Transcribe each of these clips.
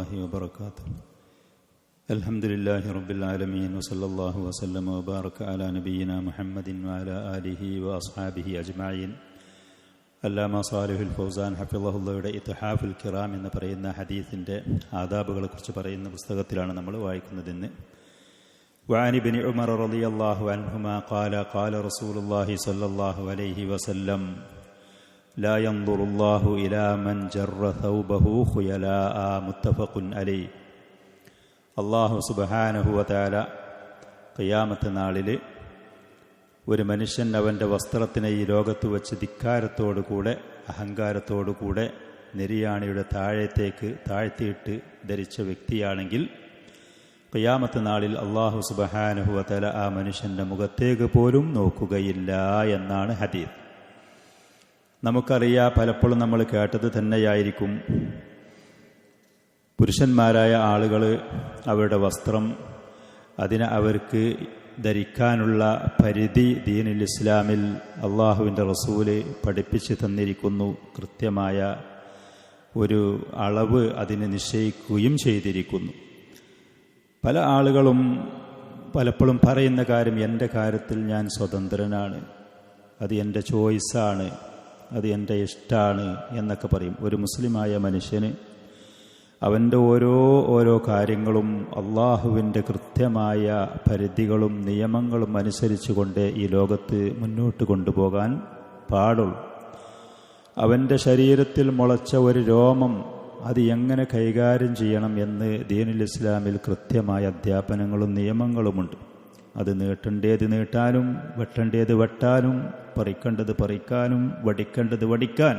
الله وبركاته. الحمد لله رب العالمين وصلى الله وسلم وبارك على نبينا محمد وعلى آله وأصحابه أجمعين. അല്ലാമ സാലിഹുൽ ഫൗസാൻ ഹഫിളഹുള്ളയുടെ ഇത്ഹാഫുൽ കിറാം എന്ന് പറയുന്ന ഹദീസിൻ്റെ ആദാബുകളെ കുറിച്ച് പറയുന്ന പുസ്തകത്തിലാണ് നമ്മൾ വായിക്കുന്നതെന്ന്. വഅൻ ഇബ്നു ഉമർ റളിയല്ലാഹു അൻഹുമാ ഖാല ഖാല റസൂലുള്ളാഹി സ്വല്ലല്ലാഹു അലൈഹി വസല്ലം ലാ യൻദുറുല്ലാഹു ഇലാ മൻ ജറ തൗബഹു ഖുയലാഅ മുത്തഫഖുൻ അലൈഹി. അല്ലാഹു സുബ്ഹാനഹു വ തആല ഖിയാമത്ത് നാളിൽ ഒരു മനുഷ്യൻ അവൻ്റെ വസ്ത്രത്തിനെ ഈ ലോകത്ത് വച്ച് ധിക്കാരത്തോടുകൂടെ അഹങ്കാരത്തോടുകൂടെ നെരിയാണിയുടെ താഴത്തേക്ക് താഴ്ത്തിയിട്ട് ധരിച്ച വ്യക്തിയാണെങ്കിൽ ഖിയാമത്ത് നാളിൽ അല്ലാഹു സുബ്ഹാനഹു വ തആല ആ മനുഷ്യൻ്റെ മുഖത്തേക്ക് പോലും നോക്കുകയില്ല എന്നാണ് ഹദീസ്. നമുക്കറിയാം, പലപ്പോഴും നമ്മൾ കേട്ടത് തന്നെയായിരിക്കും, പുരുഷന്മാരായ ആളുകൾ അവരുടെ വസ്ത്രം അതിനെ അവർക്ക് ധരിക്കാനുള്ള പരിധി ദീനുൽ ഇസ്ലാമിൽ അള്ളാഹുവിൻ്റെ റസൂല് പഠിപ്പിച്ച് തന്നിരിക്കുന്നു. കൃത്യമായ ഒരു അളവ് അതിന് നിശ്ചയിക്കുകയും ചെയ്തിരിക്കുന്നു. പല ആളുകളും പലപ്പോഴും പറയുന്ന കാര്യം, എൻ്റെ കാര്യത്തിൽ ഞാൻ സ്വതന്ത്രനാണ്, അത് എൻ്റെ ചോയ്സാണ്, അത് എൻ്റെ ഇഷ്ടമാണ് എന്നൊക്കെ പറയും. ഒരു മുസ്ലിമായ മനുഷ്യന് അവൻ്റെ ഓരോ കാര്യങ്ങളും അള്ളാഹുവിൻ്റെ കൃത്യമായ പരിധികളും നിയമങ്ങളും അനുസരിച്ചുകൊണ്ട് ഈ ലോകത്ത് മുന്നോട്ട് കൊണ്ടുപോകാൻ പാടുള്ളൂ. അവൻ്റെ ശരീരത്തിൽ മുളച്ച ഒരു രോമം അത് എങ്ങനെ കൈകാര്യം ചെയ്യണം എന്ന് ദീനുൽ ഇസ്ലാമിൽ കൃത്യമായ അധ്യാപനങ്ങളും നിയമങ്ങളുമുണ്ട്. അത് നീട്ടേണ്ടത് നീട്ടാനും വെട്ടേണ്ടത് വെട്ടാനും പറിക്കേണ്ടത് പറിക്കാനും വടിക്കേണ്ടത് വടിക്കാൻ.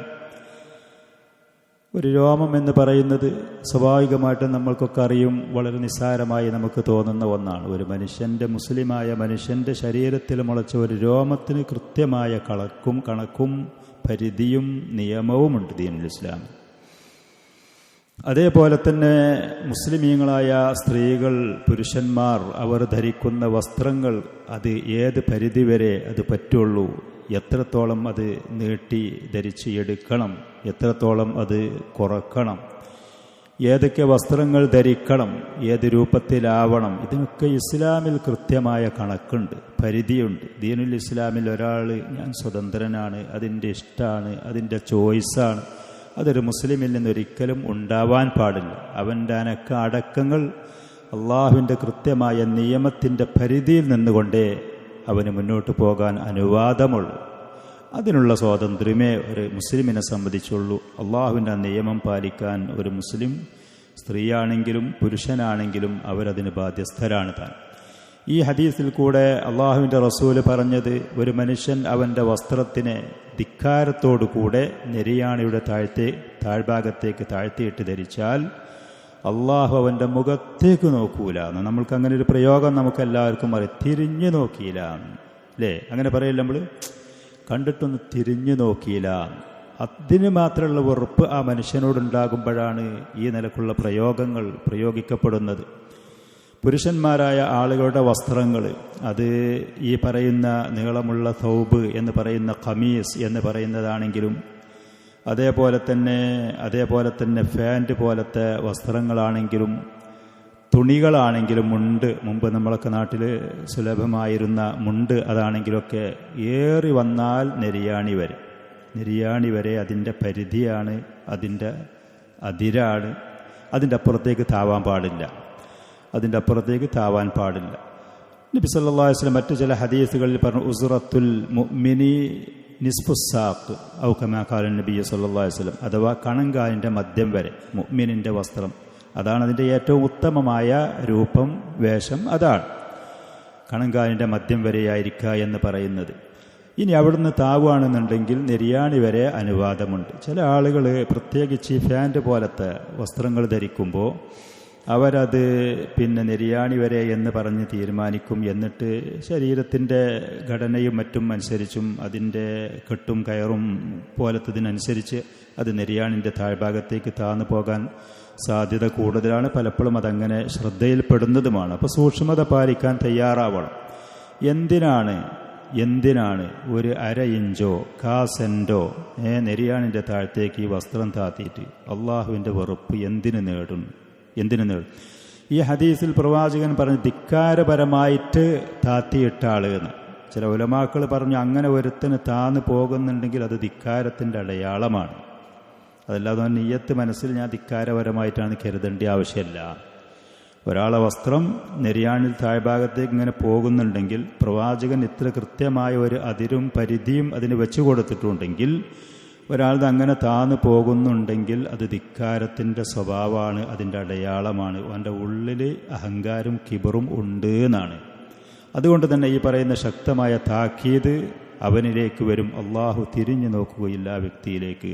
ഒരു രോമം എന്ന് പറയുന്നത് സ്വാഭാവികമായിട്ടും നമ്മൾക്കൊക്കെ അറിയും, വളരെ നിസ്സാരമായി നമുക്ക് തോന്നുന്ന ഒന്നാണ്. ഒരു മനുഷ്യൻ്റെ, മുസ്ലിമായ മനുഷ്യൻ്റെ ശരീരത്തിൽ മുളച്ച ഒരു രോമത്തിന് കൃത്യമായ കണക്കും പരിധിയും നിയമവുമുണ്ട് ദീനുൽ ഇസ്ലാം. അതേപോലെ തന്നെ മുസ്ലിമീങ്ങളായ സ്ത്രീകൾ, പുരുഷന്മാർ അവർ ധരിക്കുന്ന വസ്ത്രങ്ങൾ അത് ഏത് പരിധി വരെ അത് പറ്റുള്ളൂ, എത്രത്തോളം അത് നീട്ടി ധരിച്ച് എടുക്കണം, എത്രത്തോളം അത് കുറക്കണം, ഏതൊക്കെ വസ്ത്രങ്ങൾ ധരിക്കണം, ഏത് രൂപത്തിലാവണം, ഇതിനൊക്കെ ഇസ്ലാമിൽ കൃത്യമായ കണക്കുണ്ട്, പരിധിയുണ്ട്. ദീനുൽ ഇസ്ലാമിൽ ഒരാൾ ഞാൻ സ്വതന്ത്രനാണ്, അതിൻ്റെ ഇഷ്ടമാണ്, അതിൻ്റെ ചോയ്സാണ്, അതൊരു മുസ്ലിമിൽ നിന്നൊരിക്കലും ഉണ്ടാവാൻ പാടില്ല. അവൻ്റെ അടക്കങ്ങൾ അള്ളാഹുവിൻ്റെ കൃത്യമായ നിയമത്തിൻ്റെ പരിധിയിൽ നിന്നുകൊണ്ടേ അവന് മുന്നോട്ട് പോകാൻ അനുവാദമുള്ളൂ. അതിനുള്ള സ്വാതന്ത്ര്യമേ ഒരു മുസ്ലിമിനെ സംബന്ധിച്ചുള്ളൂ. അള്ളാഹുവിൻ്റെ നിയമം പാലിക്കാൻ ഒരു മുസ്ലിം സ്ത്രീയാണെങ്കിലും പുരുഷനാണെങ്കിലും അവരതിന് ബാധ്യസ്ഥരാണ് താൻ. ഈ ഹദീസിൽ കൂടെ അള്ളാഹുവിൻ്റെ റസൂല് പറഞ്ഞത്, ഒരു മനുഷ്യൻ അവൻ്റെ വസ്ത്രത്തിനെ ധിക്കാരത്തോടു കൂടെ നെരിയാണിയുടെ താഴ്ഭാഗത്തേക്ക് താഴ്ത്തിയിട്ട് ധരിച്ചാൽ അള്ളാഹു അവൻ്റെ മുഖത്തേക്ക് നോക്കൂല. നമ്മൾക്ക് അങ്ങനെ ഒരു പ്രയോഗം നമുക്കെല്ലാവർക്കും അറിയാം, തിരിഞ്ഞു നോക്കിയില്ല അല്ലേ? അങ്ങനെ പറയില്ല, നമ്മൾ കണ്ടിട്ടൊന്ന് തിരിഞ്ഞു നോക്കിയില്ല. അതിന് മാത്രമുള്ള വെറുപ്പ് ആ മനുഷ്യനോടുണ്ടാകുമ്പോഴാണ് ഈ നിലക്കുള്ള പ്രയോഗങ്ങൾ പ്രയോഗിക്കപ്പെടുന്നത്. പുരുഷന്മാരായ ആളുകളുടെ വസ്ത്രങ്ങൾ അത് ഈ പറയുന്ന നീളമുള്ള തൗബ് എന്ന് പറയുന്ന ഖമീസ് എന്ന് പറയുന്നതാണെങ്കിലും അതേപോലെ തന്നെ ഫാൻറ് പോലത്തെ വസ്ത്രങ്ങളാണെങ്കിലും തുണികളാണെങ്കിലും മുമ്പ് നമ്മളൊക്കെ നാട്ടിൽ സുലഭമായിരുന്ന മുണ്ട് അതാണെങ്കിലൊക്കെ ഏറി വന്നാൽ നെരിയാണി വരെ അതിൻ്റെ പരിധിയാണ്, അതിൻ്റെ അതിരാണ്. അതിൻ്റെ അപ്പുറത്തേക്ക് താവാൻ പാടില്ല. നബി സല്ലല്ലാഹു അലൈഹി വസല്ലം മറ്റു ചില ഹദീസുകളിൽ പറഞ്ഞു, ഉസ്റത്തുൽ മുഅ്മിനി നിസ്ഫുസ്സാഖ് ഔ കമാ ഖാല നബി സല്ലല്ലാഹു അലൈഹി വസല്ലം, അഥവാ കണങ്കാലിൻ്റെ മധ്യം വരെ മുഅ്മിനിൻ്റെ വസ്ത്രം അതാണ് അതിൻ്റെ ഏറ്റവും ഉത്തമമായ രൂപം, വേഷം അതാണ് കണങ്കാലിൻ്റെ മധ്യം വരെയായിരിക്കുക എന്ന് പറയുന്നത്. ഇനി അവിടുന്ന് താവുകയാണെന്നുണ്ടെങ്കിൽ നെരിയാണി വരെ അനുവാദമുണ്ട്. ചില ആളുകൾ പ്രത്യേകിച്ച് ഫാൻറ് പോലത്തെ വസ്ത്രങ്ങൾ ധരിക്കുമ്പോൾ അവരത് നെരിയാണി വരെ എന്ന് പറഞ്ഞ് തീരുമാനിക്കും. എന്നിട്ട് ശരീരത്തിൻ്റെ ഘടനയും മറ്റും അനുസരിച്ചും അതിൻ്റെ കെട്ടും കയറും പോലത്തതിനനുസരിച്ച് അത് നെരിയാണിൻ്റെ താഴ്ഭാഗത്തേക്ക് താന്നു പോകാൻ സാധ്യത കൂടുതലാണ്. പലപ്പോഴും അതങ്ങനെ ശ്രദ്ധയിൽപ്പെടുന്നതുമാണ്. അപ്പോൾ സൂക്ഷ്മത പാലിക്കാൻ തയ്യാറാവണം. എന്തിനാണ് ഒരു അര ഇഞ്ചോ കാസെൻറ്റോ നെരിയാണിൻ്റെ താഴത്തേക്ക് ഈ വസ്ത്രം താത്തിയിട്ട് അള്ളാഹുവിൻ്റെ വെറുപ്പ് എന്തിനു നേടുന്നു? എന്തിനെന്ന് ഈ ഹദീസിൽ പ്രവാചകൻ പറഞ്ഞു ധിക്കാരപരമായിട്ട് താത്തിയിട്ട ആള് എന്ന്. ചില ഉലമാക്കൾ പറഞ്ഞു അങ്ങനെ ഒരുത്തന് താന്ന് പോകുന്നുണ്ടെങ്കിൽ അത് ധിക്കാരത്തിൻ്റെ അടയാളമാണ്. അതല്ലാതെ നിയ്യത്ത് മനസ്സിൽ ഞാൻ ധിക്കാരപരമായിട്ടാണ് കരുതേണ്ട ആവശ്യമില്ല. ഒരാളെ വസ്ത്രം നെരിയാണിൽ താഴ്ഭാഗത്തേക്ക് ഇങ്ങനെ പോകുന്നുണ്ടെങ്കിൽ പ്രവാചകൻ ഇത്ര കൃത്യമായ ഒരു അതിരും പരിധിയും അതിന് വെച്ചു കൊടുത്തിട്ടുണ്ടെങ്കിൽ ഒരാളത് അങ്ങനെ താന്ന് പോകുന്നുണ്ടെങ്കിൽ അത് ധിക്കാരത്തിൻ്റെ സ്വഭാവമാണ്, അതിൻ്റെ അടയാളമാണ്. അവൻ്റെ ഉള്ളിൽ അഹങ്കാരം കിബറും ഉണ്ട് എന്നാണ്. അതുകൊണ്ട് തന്നെ ഈ പറയുന്ന ശക്തമായ താക്കീത് അവനിലേക്ക് വരും. അള്ളാഹു തിരിഞ്ഞു നോക്കുകയില്ല ആ വ്യക്തിയിലേക്ക്.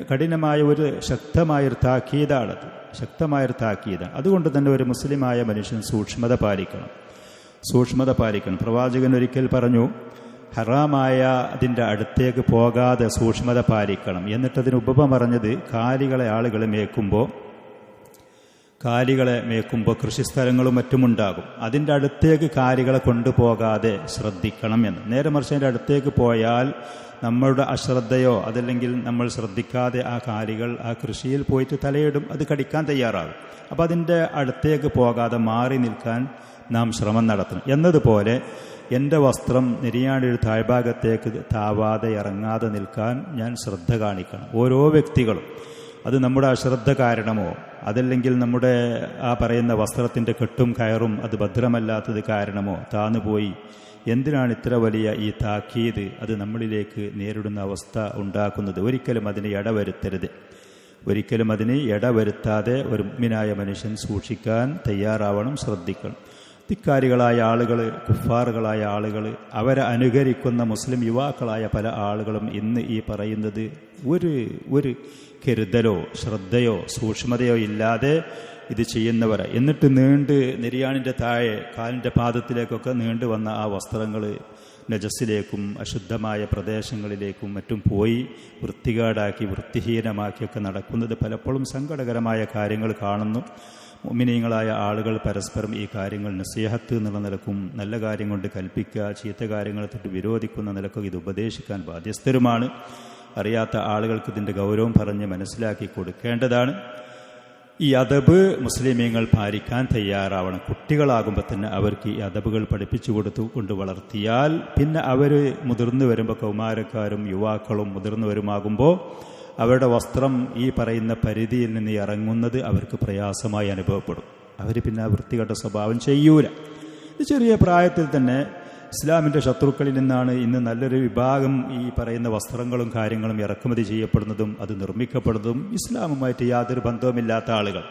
കഠിനമായ ഒരു ശക്തമായൊരു താക്കീതാണത്, ശക്തമായൊരു താക്കീതാണ്. അതുകൊണ്ട് തന്നെ ഒരു മുസ്ലിമായ മനുഷ്യൻ സൂക്ഷ്മത പാലിക്കണം. പ്രവാചകൻ ഒരിക്കൽ പറഞ്ഞു ഹറാമായ അതിൻ്റെ അടുത്തേക്ക് പോകാതെ സൂക്ഷ്മത പാലിക്കണം. എന്നിട്ടതിന് ഉപമ പറഞ്ഞത് കാലികളെ ആളുകൾ മേക്കുമ്പോൾ കൃഷിസ്ഥലങ്ങളും മറ്റുമുണ്ടാകും. അതിൻ്റെ അടുത്തേക്ക് കാലികളെ കൊണ്ടുപോകാതെ ശ്രദ്ധിക്കണം എന്ന്. നേരെ മറിച്ച് അതിൻ്റെ അടുത്തേക്ക് പോയാൽ നമ്മളുടെ അശ്രദ്ധയോ അതല്ലെങ്കിൽ നമ്മൾ ശ്രദ്ധിക്കാതെ ആ കാലികൾ ആ കൃഷിയിൽ പോയിട്ട് തലയിടും, അത് കടിക്കാൻ തയ്യാറാകും. അപ്പം അതിൻ്റെ അടുത്തേക്ക് പോകാതെ മാറി നിൽക്കാൻ നാം ശ്രമം നടത്തണം. എന്നതുപോലെ എൻ്റെ വസ്ത്രം നെരിയാണിയുടെ താഴ്ഭാഗത്തേക്ക് താവാതെ ഇറങ്ങാതെ നിൽക്കാൻ ഞാൻ ശ്രദ്ധ കാണിക്കണം. ഓരോ വ്യക്തികളും അത് നമ്മുടെ അശ്രദ്ധ കാരണമോ അതല്ലെങ്കിൽ നമ്മുടെ ആ പറയുന്ന വസ്ത്രത്തിൻ്റെ കെട്ടും കയറും അത് ഭദ്രമല്ലാത്തത് കാരണമോ താന്നുപോയി എന്തിനാണ് ഇത്ര വലിയ ഈ താക്കീത് അത് നമ്മളിലേക്ക് നേരിടുന്ന അവസ്ഥ ഉണ്ടാക്കുന്നത്? ഒരിക്കലും അതിന് ഇടവരുത്താതെ ഒരു മുഅ്മിനായ മനുഷ്യൻ സൂക്ഷിക്കാൻ തയ്യാറാവണം, ശ്രദ്ധിക്കണം. ധിക്കാരികളായ ആളുകൾ, കുഫാറുകളായ ആളുകൾ, അവരെ അനുകരിക്കുന്ന മുസ്ലിം യുവാക്കളായ പല ആളുകളും ഇന്ന് ഈ പറയുന്നത് ഒരു കരുതലോ ശ്രദ്ധയോ സൂക്ഷ്മതയോ ഇല്ലാതെ ഇത് ചെയ്യുന്നവർ. എന്നിട്ട് നെരിയാണിൻ്റെ താഴെ കാലിൻ്റെ പാദത്തിലേക്കൊക്കെ നീണ്ടു വന്ന ആ വസ്ത്രങ്ങൾ നജസ്സിലേക്കും അശുദ്ധമായ പ്രദേശങ്ങളിലേക്കും മറ്റും പോയി വൃത്തികേടാക്കി വൃത്തിഹീനമാക്കിയൊക്കെ നടക്കുന്നത് പലപ്പോഴും സങ്കടകരമായ കാര്യങ്ങൾ കാണുന്നു. മുഅ്മിനീങ്ങളായ ആളുകൾ പരസ്പരം ഈ കാര്യങ്ങൾ നസീഹത്ത് എന്നുള്ള നിലക്കും നല്ല കാര്യം കൊണ്ട് കൽപ്പിക്കുക, ചീത്ത കാര്യങ്ങളെ തൊട്ട് വിരോധിക്കുന്ന നിലക്കും ഇത് ഉപദേശിക്കാൻ ബാധ്യസ്ഥരുമാണ്. അറിയാത്ത ആളുകൾക്ക് ഇതിൻ്റെ ഗൗരവം പറഞ്ഞ് മനസ്സിലാക്കി കൊടുക്കേണ്ടതാണ്. ഈ അദബ് മുസ്ലിമീങ്ങൾ പാലിക്കാൻ തയ്യാറാവണം. കുട്ടികളാകുമ്പോൾ തന്നെ അവർക്ക് ഈ അദബുകൾ പഠിപ്പിച്ചു കൊണ്ട് വളർത്തിയാൽ പിന്നെ അവർ മുതിർന്നു വരുമ്പോൾ കൗമാരക്കാരും യുവാക്കളും മുതിർന്നു വരുമാകുമ്പോൾ അവരുടെ വസ്ത്രം ഈ പറയുന്ന പരിധിയിൽ നിന്ന് ഇറങ്ങുന്നത് അവർക്ക് പ്രയാസമായി അനുഭവപ്പെടും. അവർ പിന്നെ ആ വൃത്തികെട്ട സ്വഭാവം ചെയ്യൂല. ഇത് ചെറിയ പ്രായത്തിൽ തന്നെ ഇസ്ലാമിൻ്റെ ശത്രുക്കളിൽ നിന്നാണ് ഇന്ന് നല്ലൊരു വിഭാഗം ഈ പറയുന്ന വസ്ത്രങ്ങളും കാര്യങ്ങളും ഇറക്കുമതി ചെയ്യപ്പെടുന്നതും അത് നിർമ്മിക്കപ്പെടുന്നതും. ഇസ്ലാമുമായിട്ട് യാതൊരു ബന്ധവുമില്ലാത്ത ആളുകൾ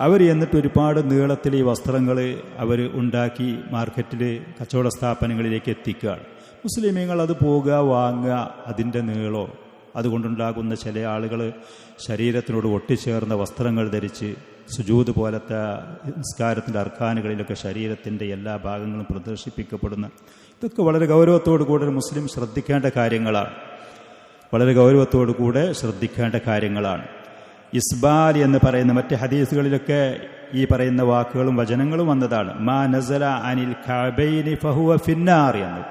അവർ എന്നിട്ട് ഒരുപാട് നീളത്തിൽ ഈ വസ്ത്രങ്ങൾ അവർ ഉണ്ടാക്കി മാർക്കറ്റിൽ കച്ചവട സ്ഥാപനങ്ങളിലേക്ക് എത്തിക്കുകയാണ്. മുസ്ലിമീങ്ങൾ അത് പോകുക, വാങ്ങുക, അതിൻ്റെ നീളോ അതുകൊണ്ടുണ്ടാകുന്ന ചില ആളുകൾ ശരീരത്തിനോട് ഒട്ടിച്ചേർന്ന വസ്ത്രങ്ങൾ ധരിച്ച് സുജൂദ് പോലത്തെ നിസ്കാരത്തിൻ്റെ അർക്കാനുകളിലൊക്കെ ശരീരത്തിൻ്റെ എല്ലാ ഭാഗങ്ങളും പ്രദർശിപ്പിക്കപ്പെടുന്ന ഇതൊക്കെ വളരെ ഗൗരവത്തോടു കൂടെ മുസ്ലിം ശ്രദ്ധിക്കേണ്ട കാര്യങ്ങളാണ്. ഇസ്ബാൽ എന്ന് പറയുന്ന മറ്റ് ഹദീസുകളിലൊക്കെ ഈ പറയുന്ന വാക്കുകളും വചനങ്ങളും വന്നതാണ്. മാ നസല അനിൽ കഅബൈനി ഫഹുവ ഫിന്നാർ എന്ന്.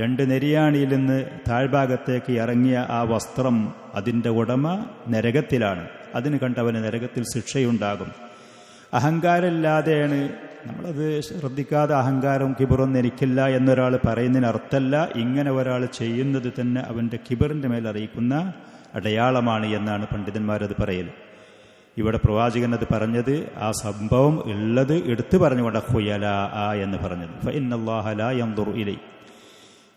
രണ്ട് നെരിയാണിയിൽ നിന്ന് താഴ്ഭാഗത്തേക്ക് ഇറങ്ങിയ ആ വസ്ത്രം അതിൻ്റെ ഉടമ നരകത്തിലാണ്. അതിന് കണ്ടവന് നരകത്തിൽ ശിക്ഷയുണ്ടാകും. അഹങ്കാരമില്ലാതെയാണ് നമ്മളത് ശ്രദ്ധിക്കാതെ അഹങ്കാരവും കിബറൊന്നും എനിക്കില്ല എന്നൊരാൾ പറയുന്നതിന് അർത്ഥമല്ല. ഇങ്ങനെ ഒരാൾ ചെയ്യുന്നത് തന്നെ അവൻ്റെ കിബറിൻ്റെ മേൽ അറിയിക്കുന്ന അടയാളമാണ് എന്നാണ് പണ്ഡിതന്മാരത് പറയൽ. ഇവിടെ പ്രവാചകൻ അത് പറഞ്ഞത് ആ സംഭവം ഉള്ളത് എടുത്തു പറഞ്ഞുകൊണ്ട് ഖുയലാ എന്ന് പറഞ്ഞത്. ഫഇന്നല്ലാഹ ലാ യൻദുറു ഇലൈ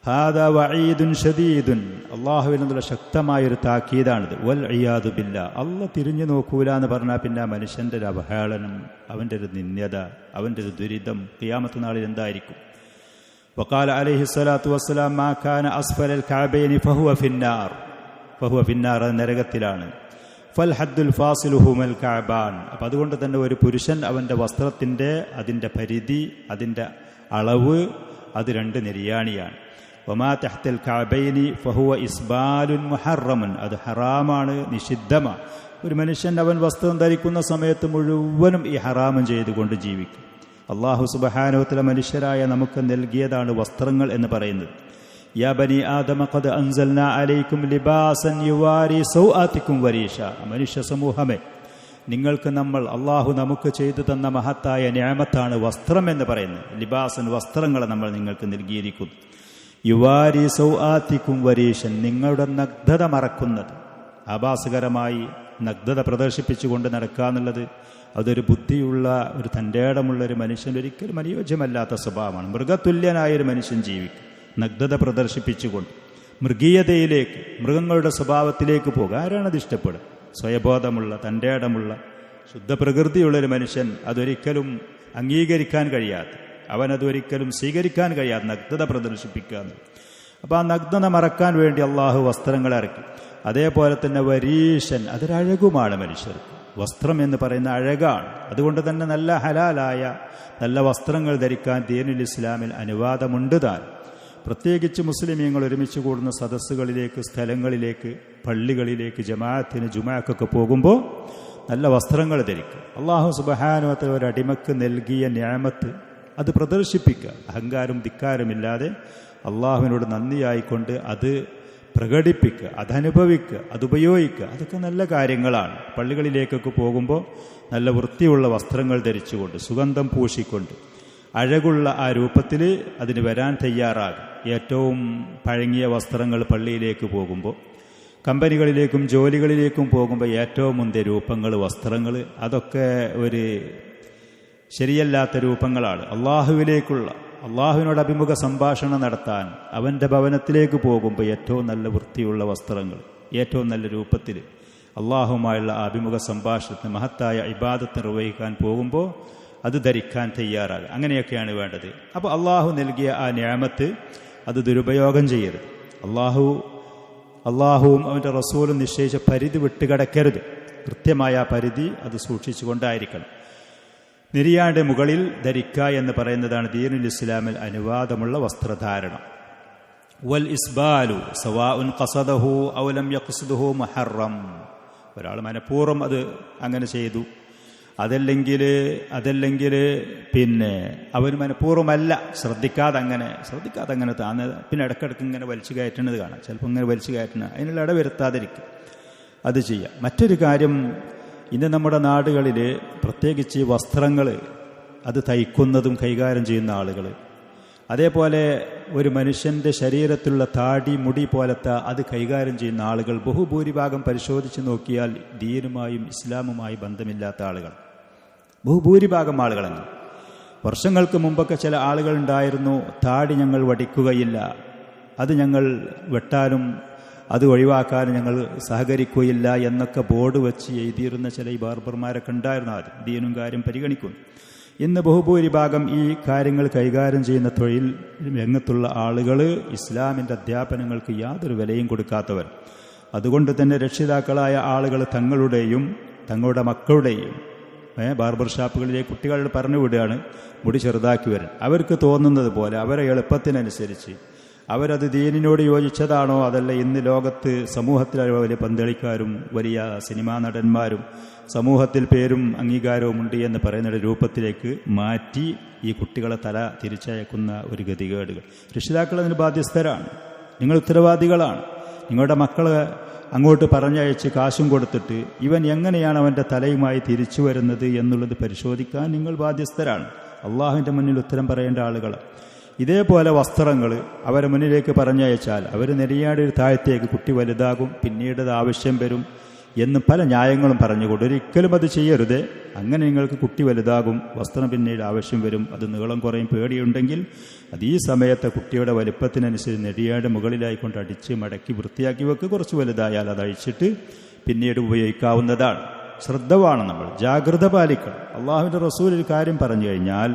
ഹാദാ വഈദുൻ ശദീദുൻ. അല്ലാഹുവിൽ നിന്നുള്ള ശക്തമായൊരു താക്കീതാണിത്. വൽ ഇയാദു ബില്ലാ. അല്ലാഹ് തിരിഞ്ഞു നോക്കൂല എന്ന് പറഞ്ഞാൽ പിന്നെ മനുഷ്യൻ്റെ ഒരു അവഹേളനം, അവൻ്റെ ഒരു നിന്ദ്യത, അവൻ്റെ ഒരു ദുരിതം ഖിയാമത്ത് നാളിൽ എന്തായിരിക്കും? വഖാല അലൈഹി സ്വലാത്തു വസ്സലാം മാ കാന അസ്ഫലൽ കഅബൈനി ഫഹുവ ഫിന്നാർ. നരകത്തിലാണ്. ഫൽ ഹദ്ദുൽ ഫാസിലുഹുമൽ കഅബാൻ. അപ്പം അതുകൊണ്ട് തന്നെ ഒരു പുരുഷൻ അവൻ്റെ വസ്ത്രത്തിൻ്റെ അതിൻ്റെ പരിധി, അതിൻ്റെ അളവ് അത് രണ്ട് നെരിയാണിയാണ്. വമാ തഹ്തൽ കഅബൈനി ഫഹുവ ഇസ്ബാലുൻ മുഹറമുൻ. അത് ഹറാമാണ്, നിഷിദ്ധമാണ്. ഒരു മനുഷ്യൻ അവൻ വസ്ത്രം ധരിക്കുന്ന സമയത്ത് മുഴുവനും ഈ ഹറാമും ചെയ്തുകൊണ്ട് ജീവിക്കും. അല്ലാഹു സുബ്ഹാനഹു വ തആല മനുഷ്യരായ നമുക്ക് നൽകിയതാണ് വസ്ത്രങ്ങൾ എന്ന് പറയുന്നത്. യാ ബനി ആദമ ഖദ് അൻസൽനാ അലൈക്കും ലിബാസൻ യുവാരി സൗആതിക്കും വരീഷ. മനുഷ്യ സമൂഹമേ, നിങ്ങൾക്ക് അള്ളാഹു നമുക്ക് ചെയ്തു തന്ന മഹത്തായ നിഅമത്താണ് വസ്ത്രം എന്ന് പറയുന്നത്. ലിബാസൻ, വസ്ത്രങ്ങളെ നമ്മൾ നിങ്ങൾക്ക് നൽകിയിരിക്കുന്നു. യുവാരി സൗആത്തിക്കും വരീഷൻ, നിങ്ങളുടെ നഗ്നത മറക്കുന്നത്. ആഭാസകരമായി നഗ്നത പ്രദർശിപ്പിച്ചുകൊണ്ട് നടക്കുക എന്നുള്ളത് അതൊരു ബുദ്ധിയുള്ള, ഒരു തൻ്റെടമുള്ള ഒരു മനുഷ്യൻ ഒരിക്കലും അനുയോജ്യമല്ലാത്ത സ്വഭാവമാണ്. മൃഗതുല്യനായൊരു മനുഷ്യൻ ജീവിക്കും നഗ്നത പ്രദർശിപ്പിച്ചുകൊണ്ട്. മൃഗീയതയിലേക്ക്, മൃഗങ്ങളുടെ സ്വഭാവത്തിലേക്ക് പോകുക. ആരാണത് ഇഷ്ടപ്പെടുക? സ്വയബോധമുള്ള, തൻ്റെടമുള്ള, ശുദ്ധപ്രകൃതിയുള്ളൊരു മനുഷ്യൻ അതൊരിക്കലും അംഗീകരിക്കാൻ കഴിയാത്ത, അവനതൊരിക്കലും സ്വീകരിക്കാൻ കഴിയാത്ത നഗ്നത പ്രദർശിപ്പിക്കുക. അപ്പോൾ ആ നഗ്നത മറക്കാൻ വേണ്ടി അള്ളാഹു വസ്ത്രങ്ങൾ ഇറക്കി. അതേപോലെ തന്നെ വരീഷൻ, അതൊരഴകുമാണ് മനുഷ്യർക്ക്. വസ്ത്രം എന്ന് പറയുന്ന അഴകാണ്. അതുകൊണ്ട് തന്നെ നല്ല ഹലാലായ നല്ല വസ്ത്രങ്ങൾ ധരിക്കാൻ ദീനുൽ ഇസ്ലാമിൽ അനുവാദമുണ്ട് താൻ. പ്രത്യേകിച്ച് മുസ്ലിമീങ്ങൾ ഒരുമിച്ച് കൂടുന്ന സദസ്സുകളിലേക്ക്, സ്ഥലങ്ങളിലേക്ക്, പള്ളികളിലേക്ക്, ജമാഅത്തിന്, ജുമാഅക്കൊക്കെ പോകുമ്പോൾ നല്ല വസ്ത്രങ്ങൾ ധരിക്കുക. അള്ളാഹു സുബ്ഹാനഹു വ തആല ഒരടിമക്ക് നൽകിയ നിഅമത്ത് അത് പ്രദർശിപ്പിക്കുക. അഹങ്കാരം ധിക്കാരമില്ലാതെ അള്ളാഹുവിനോട് നന്ദിയായിക്കൊണ്ട് അത് പ്രകടിപ്പിക്കുക, അതനുഭവിക്കുക, അതുപയോഗിക്കുക. അതൊക്കെ നല്ല കാര്യങ്ങളാണ്. പള്ളികളിലേക്കൊക്കെ പോകുമ്പോൾ നല്ല വൃത്തിയുള്ള വസ്ത്രങ്ങൾ ധരിച്ചുകൊണ്ട്, സുഗന്ധം പൂശിക്കൊണ്ട്, അഴകുള്ള ആ രൂപത്തിൽ അതിന് വരാൻ തയ്യാറാകും. ഏറ്റവും പഴങ്ങിയ വസ്ത്രങ്ങൾ പള്ളിയിലേക്ക് പോകുമ്പോൾ, കമ്പനികളിലേക്കും ജോലികളിലേക്കും പോകുമ്പോൾ ഏറ്റവും മുന്തിയ രൂപങ്ങൾ, വസ്ത്രങ്ങൾ, അതൊക്കെ ഒരു ശരിയല്ലാത്ത രൂപങ്ങളാണ്. അള്ളാഹുവിനോട് അഭിമുഖ സംഭാഷണം നടത്താൻ അവൻ്റെ ഭവനത്തിലേക്ക് പോകുമ്പോൾ ഏറ്റവും നല്ല വൃത്തിയുള്ള വസ്ത്രങ്ങൾ, ഏറ്റവും നല്ല രൂപത്തിൽ അള്ളാഹുമായുള്ള അഭിമുഖ സംഭാഷണത്തിന്, മഹത്തായ ഇബാദത്ത് നിർവഹിക്കാൻ പോകുമ്പോൾ അത് ധരിക്കാൻ തയ്യാറാകുക. അങ്ങനെയൊക്കെയാണ് വേണ്ടത്. അപ്പോൾ അള്ളാഹു നൽകിയ ആ നിഅമത്ത് അത് ദുരുപയോഗം ചെയ്യരുത്. അള്ളാഹുവും അവൻ്റെ റസൂലും നിശ്ചയിച്ച പരിധി വിട്ടുകിടക്കരുത്. കൃത്യമായ ആ പരിധി അത് സൂക്ഷിച്ചുകൊണ്ടായിരിക്കണം. നിര്യാണിന്റെ മുകളിൽ ധരിക്കുക എന്ന് പറയുന്നതാണ് ദീനുൽ ഇസ്ലാമിൽ അനുവാദമുള്ള വസ്ത്രധാരണം. വൽ ഇസ്ബാലു സവാഉൻ ഖസദഹു ഔ ലം യഖ്സിദഹു മുഹറം. ഒരാൾ മനഃപൂർവ്വം അത് അങ്ങനെ ചെയ്തു, അതല്ലെങ്കിൽ പിന്നെ അവന് മനഃപൂർവ്വമല്ല, ശ്രദ്ധിക്കാതെ അങ്ങനെ താന്ന് പിന്നെ ഇടയ്ക്കിടയ്ക്ക് ഇങ്ങനെ വലിച്ചു കയറ്റുന്നത് കാണാം. ചിലപ്പോൾ ഇങ്ങനെ വലിച്ചു കയറ്റുന്നത്, അതിനുള്ള ഇടവരുത്താതിരിക്കും, അത് ചെയ്യാം. മറ്റൊരു കാര്യം, ഇന്ന് നമ്മുടെ നാടുകളിൽ പ്രത്യേകിച്ച് വസ്ത്രങ്ങൾ അത് തയ്ക്കുന്നതും കൈകാര്യം ചെയ്യുന്ന ആളുകൾ, അതേപോലെ ഒരു മനുഷ്യൻ്റെ ശരീരത്തിലുള്ള താടി, മുടി പോലത്തെ അത് കൈകാര്യം ചെയ്യുന്ന ആളുകൾ ബഹുഭൂരിഭാഗം പരിശോധിച്ച് നോക്കിയാൽ ദീനുമായും ഇസ്ലാമുമായി ബന്ധമില്ലാത്ത ആളുകൾ, ബഹുഭൂരിഭാഗം ആളുകളെന്ന്. വർഷങ്ങൾക്ക് മുമ്പൊക്കെ ചില ആളുകൾ ഉണ്ടായിരുന്നു, താടി ഞങ്ങൾ വടിക്കുകയില്ല, അത് ഞങ്ങൾ വെട്ടാനും അത് ഒഴിവാക്കാനും ഞങ്ങൾ സഹകരിക്കുകയില്ല എന്നൊക്കെ ബോർഡ് വെച്ച് എഴുതിയിരുന്ന ചില ഈ ബാർബർമാരൊക്കെ ഉണ്ടായിരുന്നു. അത് ദീനും കാര്യം പരിഗണിക്കുന്നു. ഇന്ന് ബഹുഭൂരിഭാഗം ഈ കാര്യങ്ങൾ കൈകാര്യം ചെയ്യുന്ന തൊഴിൽ രംഗത്തുള്ള ആളുകൾ ഇസ്ലാമിൻ്റെ അധ്യാപനങ്ങൾക്ക് യാതൊരു വിലയും കൊടുക്കാത്തവർ. അതുകൊണ്ട് തന്നെ രക്ഷിതാക്കളായ ആളുകൾ തങ്ങളുടെയും തങ്ങളുടെ മക്കളുടെയും ബാർബർ ഷാപ്പുകളിലേക്ക് കുട്ടികൾ പറഞ്ഞു വിടുകയാണ് മുടി ചെറുതാക്കി വരാൻ. അവർക്ക് തോന്നുന്നത് പോലെ, അവരെ എളുപ്പത്തിനനുസരിച്ച്, അവരത് ദീനിനോട് യോജിച്ചതാണോ അതല്ല ഇന്ന് ലോകത്ത് സമൂഹത്തിൽ വലിയ പന്തളിക്കാരും വലിയ സിനിമാ നടന്മാരും സമൂഹത്തിൽ പേരും അംഗീകാരവും ഉണ്ട് എന്ന് പറയുന്ന രൂപത്തിലേക്ക് മാറ്റി ഈ കുട്ടികളെ തല തിരിച്ചയക്കുന്ന ഒരു ഗതികേടുകൾ. രക്ഷിതാക്കൾ അതിന് ബാധ്യസ്ഥരാണ്. നിങ്ങൾ ഉത്തരവാദികളാണ്. നിങ്ങളുടെ മക്കളെ അങ്ങോട്ട് പറഞ്ഞയച്ച് കാശും കൊടുത്തിട്ട് ഇവൻ എങ്ങനെയാണ് അവൻ്റെ തലയുമായി തിരിച്ചു വരുന്നത് എന്നുള്ളത് പരിശോധിക്കാൻ നിങ്ങൾ ബാധ്യസ്ഥരാണ്. അള്ളാഹുവിൻ്റെ മുന്നിൽ ഉത്തരം പറയേണ്ട ആളുകൾ. ഇതേപോലെ വസ്ത്രങ്ങൾ അവരെ മുന്നിലേക്ക് പറഞ്ഞയച്ചാൽ അവർ നെരിയാടൊരു താഴത്തേക്ക് കുട്ടി വലുതാകും, പിന്നീട് അത് ആവശ്യം വരും എന്ന് പല ന്യായങ്ങളും പറഞ്ഞുകൊണ്ട് ഒരിക്കലും അത് ചെയ്യരുത്. അങ്ങനെ നിങ്ങൾക്ക് കുട്ടി വലുതാകും, വസ്ത്രം പിന്നീട് ആവശ്യം വരും, അത് നീളം കുറയും പേടിയുണ്ടെങ്കിൽ അത് ഈ സമയത്തെ കുട്ടിയുടെ വലുപ്പത്തിനനുസരിച്ച് നെടിയാട് മുകളിലായിക്കൊണ്ട് അടിച്ച് മടക്കി വൃത്തിയാക്കി വെക്കുക. കുറച്ച് വലുതായാൽ അത് അഴിച്ചിട്ട് പിന്നീട് ഉപയോഗിക്കാവുന്നതാണ്. ശ്രദ്ധ വേണം, നമ്മൾ ജാഗ്രത പാലിക്കണം. അള്ളാഹുവിൻ്റെ റസൂൽ ഒരു കാര്യം പറഞ്ഞു കഴിഞ്ഞാൽ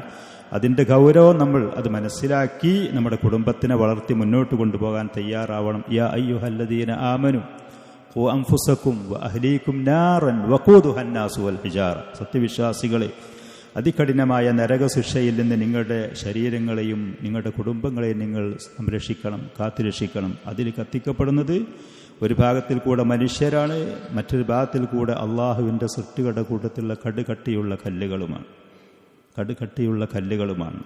അതിൻ്റെ ഗൗരവം നമ്മൾ അത് മനസ്സിലാക്കി നമ്മുടെ കുടുംബത്തിനെ വളർത്തി മുന്നോട്ട് കൊണ്ടുപോകാൻ തയ്യാറാവണം. യാ അയ്യുഹല്ലദീന ആമനു ഖൂ അൻഫുസകും വഅഹ്ലീകും നാറൻ വഖൂദുഹാ അന്നാസു വൽ ഹിജാറ. സത്യവിശ്വാസികളെ, അതികഠിനമായ നരകശിക്ഷയിൽ നിന്ന് നിങ്ങളുടെ ശരീരങ്ങളെയും നിങ്ങളുടെ കുടുംബങ്ങളെയും നിങ്ങൾ സംരക്ഷിക്കണം, കാത്തുരക്ഷിക്കണം. അതിൽ കത്തിക്കപ്പെടുന്നത് ഒരു ഭാഗത്തിൽ കൂടെ മനുഷ്യരാണ്, മറ്റൊരു ഭാഗത്തിൽ കൂടെ അള്ളാഹുവിൻ്റെ സൃഷ്ടികളുടെ കൂട്ടത്തിലുള്ള കടുകട്ടിയുള്ള കല്ലുകളുമാണ്.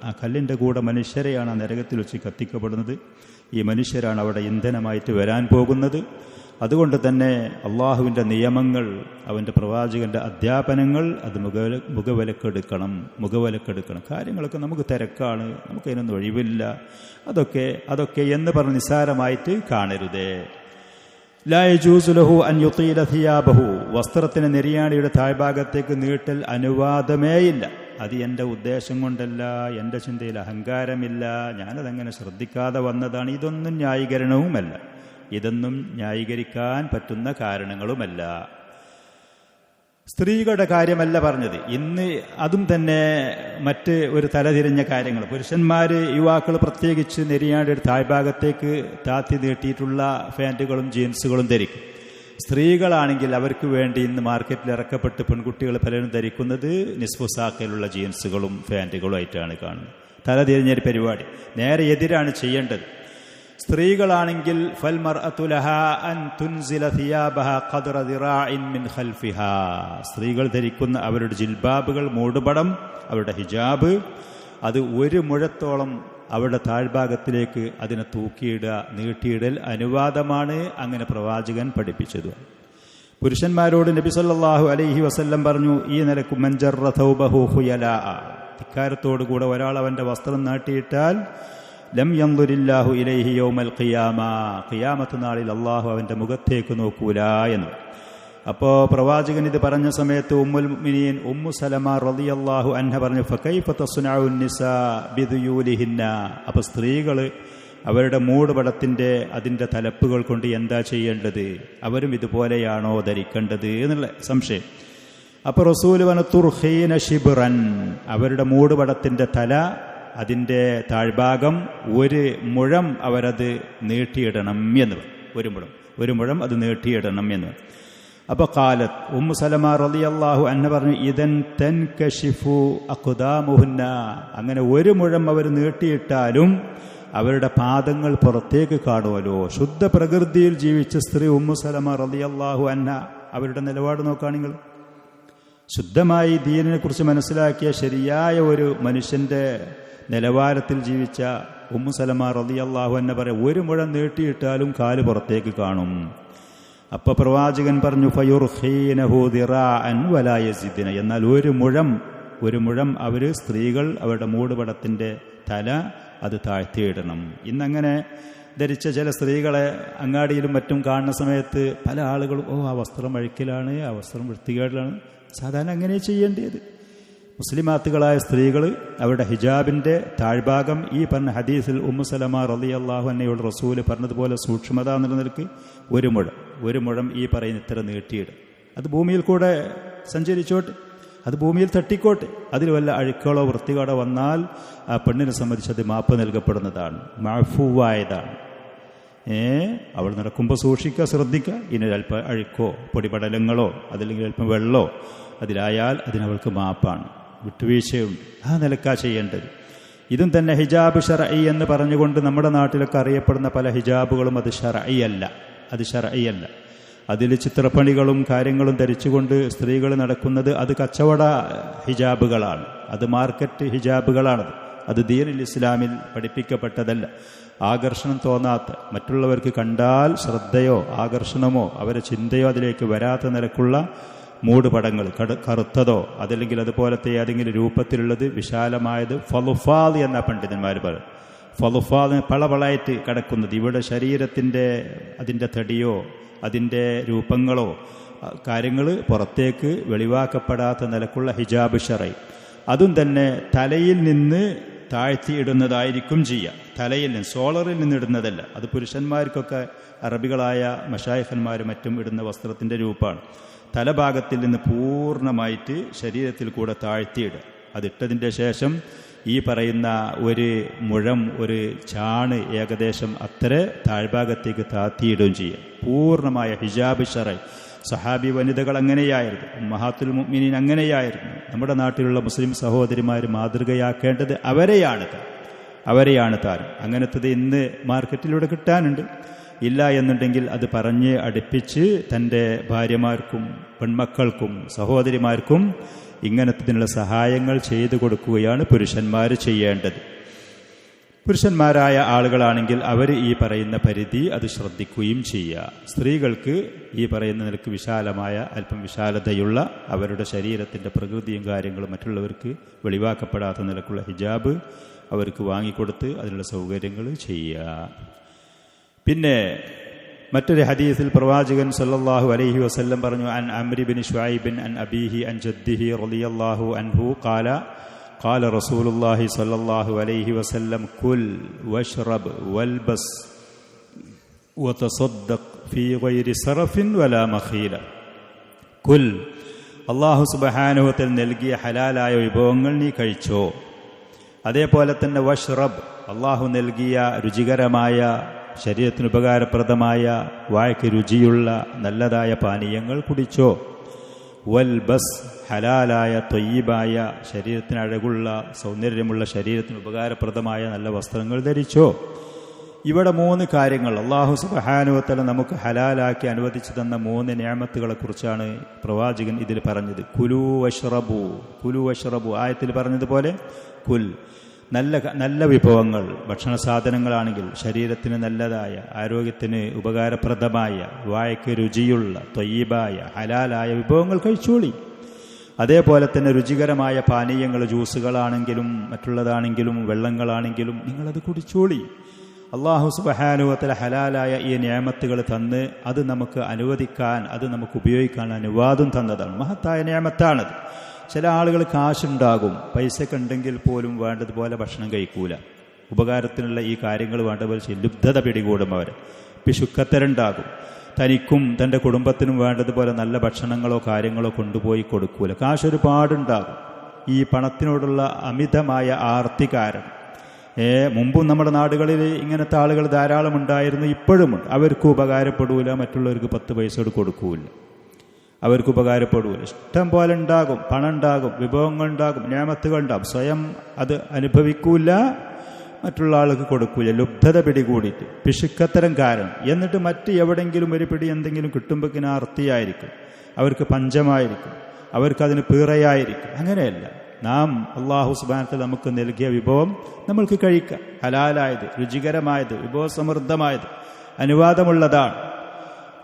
ആ കല്ലിൻ്റെ കൂടെ മനുഷ്യരെയാണ് ആ നരകത്തിൽ വെച്ച് കത്തിക്കപ്പെടുന്നത്. ഈ മനുഷ്യരാണ് അവിടെ ഇന്ധനമായിട്ട് വരാൻ പോകുന്നത്. അതുകൊണ്ട് തന്നെ അള്ളാഹുവിൻ്റെ നിയമങ്ങൾ, അവൻ്റെ പ്രവാചകൻ്റെ അധ്യാപനങ്ങൾ അത് മുഖവിലക്കെടുക്കണം. കാര്യങ്ങളൊക്കെ നമുക്ക് തിരക്കാണ്, നമുക്കതിനൊന്നും ഒഴിവില്ല, അതൊക്കെ എന്ന് പറഞ്ഞ് നിസ്സാരമായിട്ട് കാണരുതേ. ലാ യജൂസു ലഹു അൻ യുതീല സിയാബഹു, വസ്ത്രത്തിന് നെരിയാണിയുടെ താഴ്ഭാഗത്തേക്ക് നീട്ടൽ അനുവാദമേയില്ല. അത് എൻ്റെ ഉദ്ദേശം കൊണ്ടല്ല, എൻ്റെ ചിന്തയിൽ അഹങ്കാരമില്ല, ഞാനതങ്ങനെ ശ്രദ്ധിക്കാതെ വന്നതാണ്. ഇതൊന്നും ന്യായീകരണവുമല്ല, ഇതൊന്നും ന്യായീകരിക്കാൻ പറ്റുന്ന കാരണങ്ങളുമല്ല. സ്ത്രീകളുടെ കാര്യമല്ല പറഞ്ഞത്. ഇന്ന് അതും തന്നെ മറ്റ് ഒരു തലതിരിഞ്ഞ കാര്യങ്ങൾ. പുരുഷന്മാർ, യുവാക്കൾ പ്രത്യേകിച്ച് നെരിയാണിയുടെ താഴ്ഭാഗത്തേക്ക് താത്തി നീട്ടിയിട്ടുള്ള പാൻറ്റുകളും ജീൻസുകളും ധരിക്കും. സ്ത്രീകളാണെങ്കിൽ അവർക്ക് വേണ്ടി ഇന്ന് മാർക്കറ്റിൽ ഇറക്കപ്പെട്ട് പെൺകുട്ടികൾ പലരും ധരിക്കുന്നത് നിസ്ഫുസാക്കലുള്ള ജീൻസുകളും പാൻറ്റുകളും ആയിട്ടാണ് കാണുന്നത്. തലതിരിഞ്ഞൊരു പരിപാടി. നേരെ എതിരാണ് ചെയ്യേണ്ടത്. സ്ത്രീകളാണെങ്കിൽ ഫൽമർഅതു ലഹാ അൻ തുൻസില സിയാബഹ ഖദ്റ ദിറാഇൻ മിൻ ഖൽഫിഹാ, സ്ത്രീകൾ ധരിക്കുന്ന അവരുടെ ജിൽബാബുകൾ, മൂടുപടം, അവരുടെ ഹിജാബ്, അത് 1 മുഴത്തോളം അവരുടെ താഴ്ഭാഗത്തിലേക്ക് അതിനെ തൂക്കിയിടുക, നീട്ടിയിടൽ അനുവാദമാണ്. അങ്ങനെ പ്രവാചകൻ പഠിപ്പിച്ചത്. പുരുഷന്മാരോട് നബി സല്ലല്ലാഹു അലൈഹി വസല്ലം പറഞ്ഞു, ഈ നിലക്ക് മൻ ജറ തൗബഹു ഖുയലാ, ഇക്കാരത്തോടു കൂടെ ഒരാൾ അവൻ്റെ വസ്ത്രം നാട്ടിയിട്ടാൽ ലം യൻദുരില്ലാഹു ഇലൈഹി യൗമൽ ഖിയാമ, ഖിയാമത്ത് നാളിൽ അള്ളാഹു അവൻ്റെ മുഖത്തേക്ക് നോക്കൂല എന്ന്. അപ്പോൾ പ്രവാചകൻ ഇത് പറഞ്ഞ സമയത്ത് ഉമ്മുൽ മുഅ്മിനീൻ ഉമ്മു സലമ റളിയല്ലാഹു അൻഹ പറഞ്ഞു, ഫകൈഫ തസ്നഉ നിസാ ബിദുയൂലിഹിന്ന, അപ്പോൾ സ്ത്രീകൾ അവരുടെ മൂടുപടത്തിൻ്റെ അതിൻ്റെ തലപ്പുകൾ കൊണ്ട് എന്താ ചെയ്യേണ്ടത്? അവരും ഇതുപോലെയാണോ ധരിക്കേണ്ടത് എന്നുള്ള സംശയം. അപ്പോൾ റസൂല് പറഞ്ഞു, തുർഖീന ഷിബ്റൻ, അവരുടെ മൂടുപടത്തിൻ്റെ തല, അതിൻ്റെ താഴ്ഭാഗം 1 മുഴം അവരത് നീട്ടിയിടണം എന്ന്. 1 മുഴം അത് നീട്ടിയിടണം എന്ന്. അപ്പോൾ ഖാലത്ത് ഉമ്മു സലമ റളിയല്ലാഹു അൻഹ പറഞ്ഞു, ഇദൻ തൻകശിഫു അഖ്ദാമുഹുന്ന, അങ്ങനെ 1 മുഴം അവർ നീട്ടിയിട്ടാലും അവരുടെ പാദങ്ങൾ പുറത്തേക്ക് കാണുമല്ലോ. ശുദ്ധ പ്രകൃതിയിൽ ജീവിച്ച സ്ത്രീ ഉമ്മു സലമ റളിയല്ലാഹു അൻഹ, അവരുടെ നിലപാട് നോക്കുകയാണെങ്കിൽ ശുദ്ധമായി ദീനിനെ കുറിച്ച് മനസ്സിലാക്കിയ ശരിയായ ഒരു മനുഷ്യന്റെ നിലവാരത്തിൽ ജീവിച്ച ഉമ്മു സലമ റളിയല്ലാഹു അൻഹ പറയാം, 1 മുഴം നീട്ടിയിട്ടാലും കാല് പുറത്തേക്ക് കാണും. അപ്പൊ പ്രവാചകൻ പറഞ്ഞു, ഫയുർഖീനഹു ദിറാഅൻ വലാ യസിദ്ന, എന്നാൽ 1 മുഴം അവർ സ്ത്രീകൾ അവരുടെ മൂടുപടത്തിന്റെ തല അത് താഴ്ത്തിയിടണം. ഇന്നങ്ങനെ ധരിച്ച ചില സ്ത്രീകളെ അങ്ങാടിയിലും മറ്റും കാണുന്ന സമയത്ത് പല ആളുകളും ആ വസ്ത്രം അഴുക്കിലാണ്, ആ വസ്ത്രം വൃത്തികേടിലാണ്. സാധാരണ അങ്ങനെ ചെയ്യേണ്ടത്. മുസ്ലിമാത്തുകളായ സ്ത്രീകൾ അവരുടെ ഹിജാബിൻ്റെ താഴ്ഭാഗം ഈ പറഞ്ഞ ഹദീസിൽ ഉമ്മു സലമ റളിയല്ലാഹു അൻഹയോട് റസൂല് പറഞ്ഞതുപോലെ സൂക്ഷ്മത നിലനിൽക്ക് 1 മുഴം ഈ പറയുന്ന ഇത്ര നീട്ടിയിടും. അത് ഭൂമിയിൽ കൂടെ സഞ്ചരിച്ചോട്ടെ, അത് ഭൂമിയിൽ തട്ടിക്കോട്ടെ. അതിൽ വല്ല അഴുക്കുകളോ വൃത്തികേടോ വന്നാൽ ആ പെണ്ണിനെ സംബന്ധിച്ച് അത് മാപ്പ് നൽകപ്പെടുന്നതാണ്, മഅഫൂവായതാണ്. അവൾ നടക്കുമ്പോൾ സൂക്ഷിക്കുക, ശ്രദ്ധിക്കുക. ഇനി അല്പം അഴുക്കോ പൊടിപടലങ്ങളോ അതല്ലെങ്കിൽ അല്പം വെള്ളമോ അതിലായാൽ അതിനവൾക്ക് മാപ്പാണ്, വിട്ടുവീഴ്ചയുണ്ട്. ആ നിലക്കാ ചെയ്യേണ്ടത്. ഇതും തന്നെ ഹിജാബ് ശർഈ എന്ന് പറഞ്ഞുകൊണ്ട് നമ്മുടെ നാട്ടിലൊക്കെ അറിയപ്പെടുന്ന പല ഹിജാബുകളും അത് ശർഈയല്ല. അതിൽ ചിത്രപ്പണികളും കാര്യങ്ങളും ധരിച്ചുകൊണ്ട് സ്ത്രീകൾ നടക്കുന്നത് അത് കച്ചവട ഹിജാബുകളാണ്, അത് മാർക്കറ്റ് ഹിജാബുകളാണത്. അത് ദീനുൽ ഇസ്ലാമിൽ പഠിപ്പിക്കപ്പെട്ടതല്ല. ആകർഷണം തോന്നാത്ത, മറ്റുള്ളവർക്ക് കണ്ടാൽ ശ്രദ്ധയോ ആകർഷണമോ അവരെ ചിന്തയോ അതിലേക്ക് വരാത്ത നിലക്കുള്ള മൂടുപടങ്ങൾ, കറുത്തതോ അതല്ലെങ്കിൽ അതുപോലത്തെ ഏതെങ്കിലും രൂപത്തിലുള്ളത്, വിശാലമായത്, ഫളുഫാദ് എന്ന പണ്ഡിതന്മാർ പറയും. ഫളുഫാദ് പളപളായിട്ട് കിടക്കുന്നത്, ഇവിടെ ശരീരത്തിൻ്റെ അതിൻ്റെ തടിയോ അതിൻ്റെ രൂപങ്ങളോ കാര്യങ്ങൾ പുറത്തേക്ക് വെളിവാക്കപ്പെടാത്ത നിലക്കുള്ള ഹിജാബ് ശർഈ. അതും തന്നെ തലയിൽ നിന്ന് താഴ്ത്തിയിടുന്നതായിരിക്കും ചെയ്യുക. തലയിൽ നിന്ന്, സോളറിൽ നിന്ന് ഇടുന്നതല്ല. അത് പുരുഷന്മാർക്കൊക്കെ അറബികളായ മശായിഖന്മാരും മറ്റും ഇടുന്ന വസ്ത്രത്തിൻ്റെ രൂപമാണ്. തലഭാഗത്തിൽ നിന്ന് പൂർണ്ണമായിട്ട് ശരീരത്തിൽ കൂടെ താഴ്ത്തിയിടുക. അതിട്ടതിൻ്റെ ശേഷം ഈ പറയുന്ന 1 മുഴം, 1 ചാണ് ഏകദേശം അത്ര താഴ്ഭാഗത്തേക്ക് താത്തിയിടുകയും ചെയ്യുക. പൂർണ്ണമായ ഹിജാബ് ശർഈ. സഹാബി വനിതകൾ അങ്ങനെയായിരുന്നു, ഉമ്മഹാത്തുൽ മുഅ്മിനീൻ അങ്ങനെയായിരുന്നു. നമ്മുടെ നാട്ടിലുള്ള മുസ്ലിം സഹോദരിമാർ മാതൃകയാക്കേണ്ടത് അവരെയാണ് താനും. അങ്ങനത്തത് ഇന്ന് മാർക്കറ്റിലൂടെ കിട്ടാനുണ്ട്. ഇല്ല എന്നുണ്ടെങ്കിൽ അത് പറഞ്ഞ് അടുപ്പിച്ച് തൻ്റെ ഭാര്യമാർക്കും പെൺമക്കൾക്കും സഹോദരിമാർക്കും ഇങ്ങനത്തതിനുള്ള സഹായങ്ങൾ ചെയ്തു കൊടുക്കുകയാണ് പുരുഷന്മാർ ചെയ്യേണ്ടത്. പുരുഷന്മാരായ ആളുകളാണെങ്കിൽ അവർ ഈ പറയുന്ന പരിധി അത് ശ്രദ്ധിക്കുകയും ചെയ്യുക. സ്ത്രീകൾക്ക് ഈ പറയുന്ന നിലക്ക് വിശാലമായ അല്പം വിശാലതയുള്ള അവരുടെ ശരീരത്തിൻ്റെ പ്രകൃതിയും കാര്യങ്ങളും മറ്റുള്ളവർക്ക് വെളിവാക്കപ്പെടാത്ത നിലക്കുള്ള ഹിജാബ് അവർക്ക് വാങ്ങിക്കൊടുത്ത് അതിനുള്ള സൗകര്യങ്ങൾ ചെയ്യുക. പിന്നെ മറ്റൊരു ഹദീസിൽ പ്രവാചകൻ സല്ലല്ലാഹു അലൈഹി വസല്ലം പറഞ്ഞു, അൻ അംരി ബിൻ ശുഐബിൻ അൻ അബീഹി അൻ ജദ്ദിഹി റളിയല്ലാഹു അൻഹു ഖാല ഖാല റസൂലുള്ളാഹി സ്വല്ലല്ലാഹു അലൈഹി വസല്ലം കുൽ വഷ്റബ് വൽബസ് വതസദ്ദഖ് ഫീ ഗൈരി സറഫിൻ വലാ മഖീല. കുൽ, അല്ലാഹു സുബ്ഹാനഹു വ തആല നൽകിയ ഹലാലായ വിഭവങ്ങൾ നീ കഴിച്ചോ. അതേപോലെ തന്നെ വഷ്റബ്, അല്ലാഹു നൽകിയ രുചികരമായ ശരീരത്തിന് ഉപകാരപ്രദമായ വായ്ക്ക് രുചിയുള്ള നല്ലതായ പാനീയങ്ങൾ കുടിച്ചോ. വൽബസ്, ഹലാലായ ത്വയ്യിബായ ശരീരത്തിന് അഴകുള്ള സൗന്ദര്യമുള്ള ശരീരത്തിന് ഉപകാരപ്രദമായ നല്ല വസ്ത്രങ്ങൾ ധരിച്ചോ. ഇവിടെ 3 കാര്യങ്ങൾ അല്ലാഹു സുബ്ഹാനഹു വ തആല നമുക്ക് ഹലാലാക്കി അനുവദിച്ചു തന്ന 3 നിഅമത്തുകളെ കുറിച്ചാണ് പ്രവാചകൻ ഇതിൽ പറഞ്ഞത്. കുലു വഷ്റബു, കുലു വഷ്റബു ആയത്തിൽ പറഞ്ഞതുപോലെ കുൽ, നല്ല വിഭവങ്ങൾ, ഭക്ഷണ സാധനങ്ങളാണെങ്കിൽ ശരീരത്തിന് നല്ലതായ ആരോഗ്യത്തിന് ഉപകാരപ്രദമായ വായ്ക്ക് രുചിയുള്ള ത്വയ്യിബായ ഹലാലായ വിഭവങ്ങൾ കഴിച്ചോളി. അതേപോലെ തന്നെ രുചികരമായ പാനീയങ്ങൾ, ജ്യൂസുകളാണെങ്കിലും മറ്റുള്ളതാണെങ്കിലും വെള്ളങ്ങളാണെങ്കിലും നിങ്ങളത് കുടിച്ചോളി. അല്ലാഹു സുബ്ഹാനഹു വ തആല ഹലാലായ ഈ നിഅമത്തുകൾ തന്ന് അത് നമുക്ക് അനുവദിക്കാൻ, അത് നമുക്ക് ഉപയോഗിക്കാൻ അനുവാദം തന്നതാണ്. മഹത്തായ നിഅമത്താണത്. ചില ആളുകൾ കാശുണ്ടാകും, പൈസയൊക്കെ ഉണ്ടെങ്കിൽ പോലും വേണ്ടതുപോലെ ഭക്ഷണം കഴിക്കൂല. ഉപകാരത്തിനുള്ള ഈ കാര്യങ്ങൾ വേണ്ടതുപോലെ ലുബ്ധത പിടികൂടും. അവർ പിശുക്കത്തരുണ്ടാകും. തനിക്കും തൻ്റെ കുടുംബത്തിനും വേണ്ടതുപോലെ നല്ല ഭക്ഷണങ്ങളോ കാര്യങ്ങളോ കൊണ്ടുപോയി കൊടുക്കൂല. കാശൊരുപാടുണ്ടാകും. ഈ പണത്തിനോടുള്ള അമിതമായ ആർത്തി കാരണം മുമ്പും നമ്മുടെ നാടുകളിൽ ഇങ്ങനത്തെ ആളുകൾ ധാരാളം ഉണ്ടായിരുന്നു, ഇപ്പോഴുമുണ്ട്. അവർക്ക് ഉപകാരപ്പെടൂല, മറ്റുള്ളവർക്ക് 10 പൈസ കൊടുക്കൂല. അവർക്ക് ഉപകാരപ്പെടൂല. ഇഷ്ടം പോലെ ഉണ്ടാകും, പണം ഉണ്ടാകും, വിഭവങ്ങൾ ഉണ്ടാകും, നിഅമത്തുകൾ ഉണ്ടാകും. സ്വയം അത് അനുഭവിക്കൂല, മറ്റുള്ള ആൾക്ക് കൊടുക്കൂല. ലുബ്ധത പിടികൂടിയിട്ട് പിശുക്കത്തരം കാരണം. എന്നിട്ട് മറ്റ് എവിടെയെങ്കിലും ഒരു പിടി എന്തെങ്കിലും കിട്ടുമ്പോഴേക്കിന് ആർത്തിയായിരിക്കും, അവർക്ക് പഞ്ചമായിരിക്കും, അവർക്കതിന് പീറയായിരിക്കും. അങ്ങനെയല്ല. നാം അല്ലാഹു സുബ്ഹാനഹു വ തആല നമുക്ക് നൽകിയ വിഭവം നമ്മൾക്ക് കഴിക്കാം. ഹലാലായത്, രുചികരമായത്, വിഭവസമൃദ്ധമായത്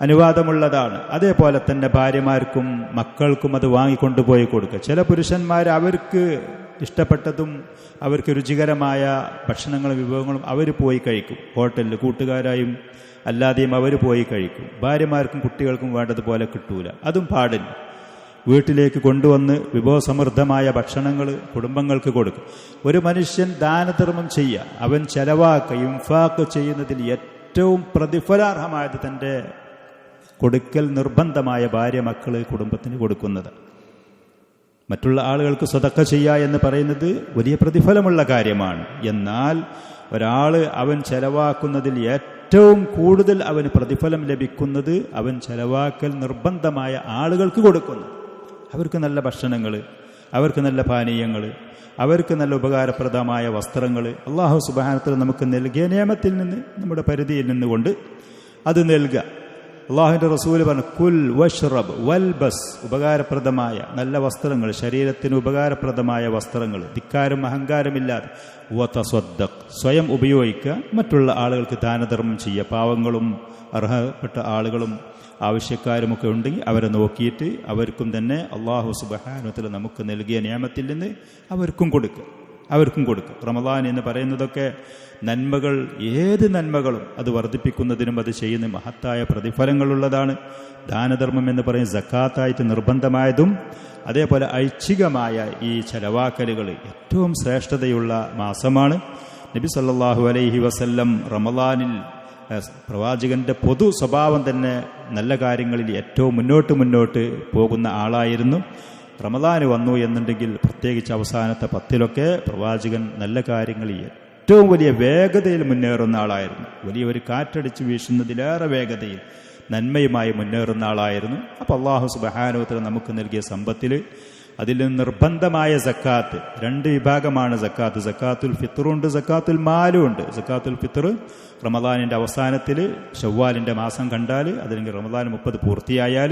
അനുവാദമുള്ളതാണ്. അതേപോലെ തന്നെ ഭാര്യമാർക്കും മക്കൾക്കും അത് വാങ്ങിക്കൊണ്ടുപോയി കൊടുക്കുക. ചില പുരുഷന്മാർ അവർക്ക് ഇഷ്ടപ്പെട്ടതും അവർക്ക് രുചികരമായ ഭക്ഷണങ്ങളും വിഭവങ്ങളും അവർ പോയി കഴിക്കും. ഹോട്ടലിൽ കൂട്ടുകാരായും അല്ലാതെയും അവർ പോയി കഴിക്കും. ഭാര്യമാർക്കും കുട്ടികൾക്കും വേണ്ടതുപോലെ കിട്ടൂല. അതും പാടില്ല. വീട്ടിലേക്ക് കൊണ്ടുവന്ന് വിഭവസമൃദ്ധമായ ഭക്ഷണങ്ങൾ കുടുംബങ്ങൾക്ക് കൊടുക്കും. ഒരു മനുഷ്യൻ ദാനധർമ്മം ചെയ്യുക, അവൻ ചെലവാക്കുക, ഇൻഫാക്ക് ചെയ്യുന്നതിൽ ഏറ്റവും പ്രതിഫലാർഹമായത് തൻ്റെ കൊടുക്കൽ നിർബന്ധമായ ഭാര്യ, മക്കള്, കുടുംബത്തിന് കൊടുക്കുന്നത്. മറ്റുള്ള ആളുകൾക്ക് സദഖ ചെയ്യുക എന്ന് പറയുന്നത് വലിയ പ്രതിഫലമുള്ള കാര്യമാണ്. എന്നാൽ ഒരാൾ അവൻ ചെലവാക്കുന്നതിൽ ഏറ്റവും കൂടുതൽ അവന് പ്രതിഫലം ലഭിക്കുന്നത് അവൻ ചെലവാക്കൽ നിർബന്ധമായ ആളുകൾക്ക് കൊടുക്കുന്നു. അവർക്ക് നല്ല ഭക്ഷണങ്ങൾ, അവർക്ക് നല്ല പാനീയങ്ങൾ, അവർക്ക് നല്ല ഉപകാരപ്രദമായ വസ്ത്രങ്ങൾ അല്ലാഹു സുബ്ഹാനഹു വ തആല നമുക്ക് നൽകിയ നിയമത്തിൽ നിന്ന്, നമ്മുടെ പരിധിയിൽ നിന്നുകൊണ്ട് അത് നൽകുക. അല്ലാഹുവിൻ്റെ റസൂൽ പറഞ്ഞു, കുൽ വഷ്റബ് വൽബസ്, ഉപകാരപ്രദമായ നല്ല വസ്ത്രങ്ങൾ, ശരീരത്തിന് ഉപകാരപ്രദമായ വസ്ത്രങ്ങൾ, ധിക്കാരം അഹങ്കാരമില്ലാതെ, വതസദ്ദഖ്, സ്വയം ഉപയോഗിക്കുക, മറ്റുള്ള ആളുകൾക്ക് ദാനധർമ്മം ചെയ്യുക. പാവങ്ങളും അർഹപ്പെട്ട ആളുകളും ആവശ്യക്കാരുമൊക്കെ ഉണ്ടെങ്കിൽ അവരെ നോക്കിയിട്ട് അവർക്കും തന്നെ അല്ലാഹു സുബ്ഹാനഹു വ തആല നമുക്ക് നൽകിയ നിഅമത്തിൽ നിന്ന് അവർക്കും കൊടുക്കുക. റമളാൻ എന്ന് പറയുന്നതൊക്കെ നന്മകൾ, ഏത് നന്മകളും അത് വർദ്ധിപ്പിക്കുന്നതിനും അത് ചെയ്യുന്ന മഹത്തായ പ്രതിഫലങ്ങളുള്ളതാണ്. ദാനധർമ്മം എന്ന് പറയുന്ന സക്കാത്തായിട്ട് നിർബന്ധമായതും അതേപോലെ ഐച്ഛികമായ ഈ ചെലവാക്കലുകൾ ഏറ്റവും ശ്രേഷ്ഠതയുള്ള മാസമാണ്. നബി സല്ലല്ലാഹു അലൈഹി വസല്ലം റമളാനിൽ പ്രവാചകന്റെ പൊതു സ്വഭാവം തന്നെ നല്ല കാര്യങ്ങളിൽ ഏറ്റവും മുന്നോട്ട് പോകുന്ന ആളായിരുന്നു. റമളാൻ വന്നു എന്നുണ്ടെങ്കിൽ പ്രത്യേകിച്ച് അവസാനത്തെ 10 പ്രവാചകൻ നല്ല കാര്യങ്ങളിൽ ഏറ്റവും വലിയ വേഗതയിൽ മുന്നേറുന്ന ആളായിരുന്നു. വലിയൊരു കാറ്റടിച്ച് വീശുന്നതിലേറെ വേഗതയിൽ നന്മയുമായി മുന്നേറുന്ന ആളായിരുന്നു. അപ്പോൾ അല്ലാഹു സുബ്ഹാനഹു വ തആല നമുക്ക് നൽകിയ സമ്പത്തിൽ അതിൽ നിർബന്ധമായ സക്കാത്ത് 2 വിഭാഗമാണ് സക്കാത്ത്. സക്കാത്തുൽ ഫിത്തറുണ്ട്, സക്കാത്തുൽ മാലും ഉണ്ട്. സക്കാത്തുൽ ഫിത്തർ റമദാനിൻ്റെ അവസാനത്തിൽ ശവ്വാലിൻ്റെ മാസം കണ്ടാൽ, അതല്ലെങ്കിൽ റമദാൻ 30 പൂർത്തിയായാൽ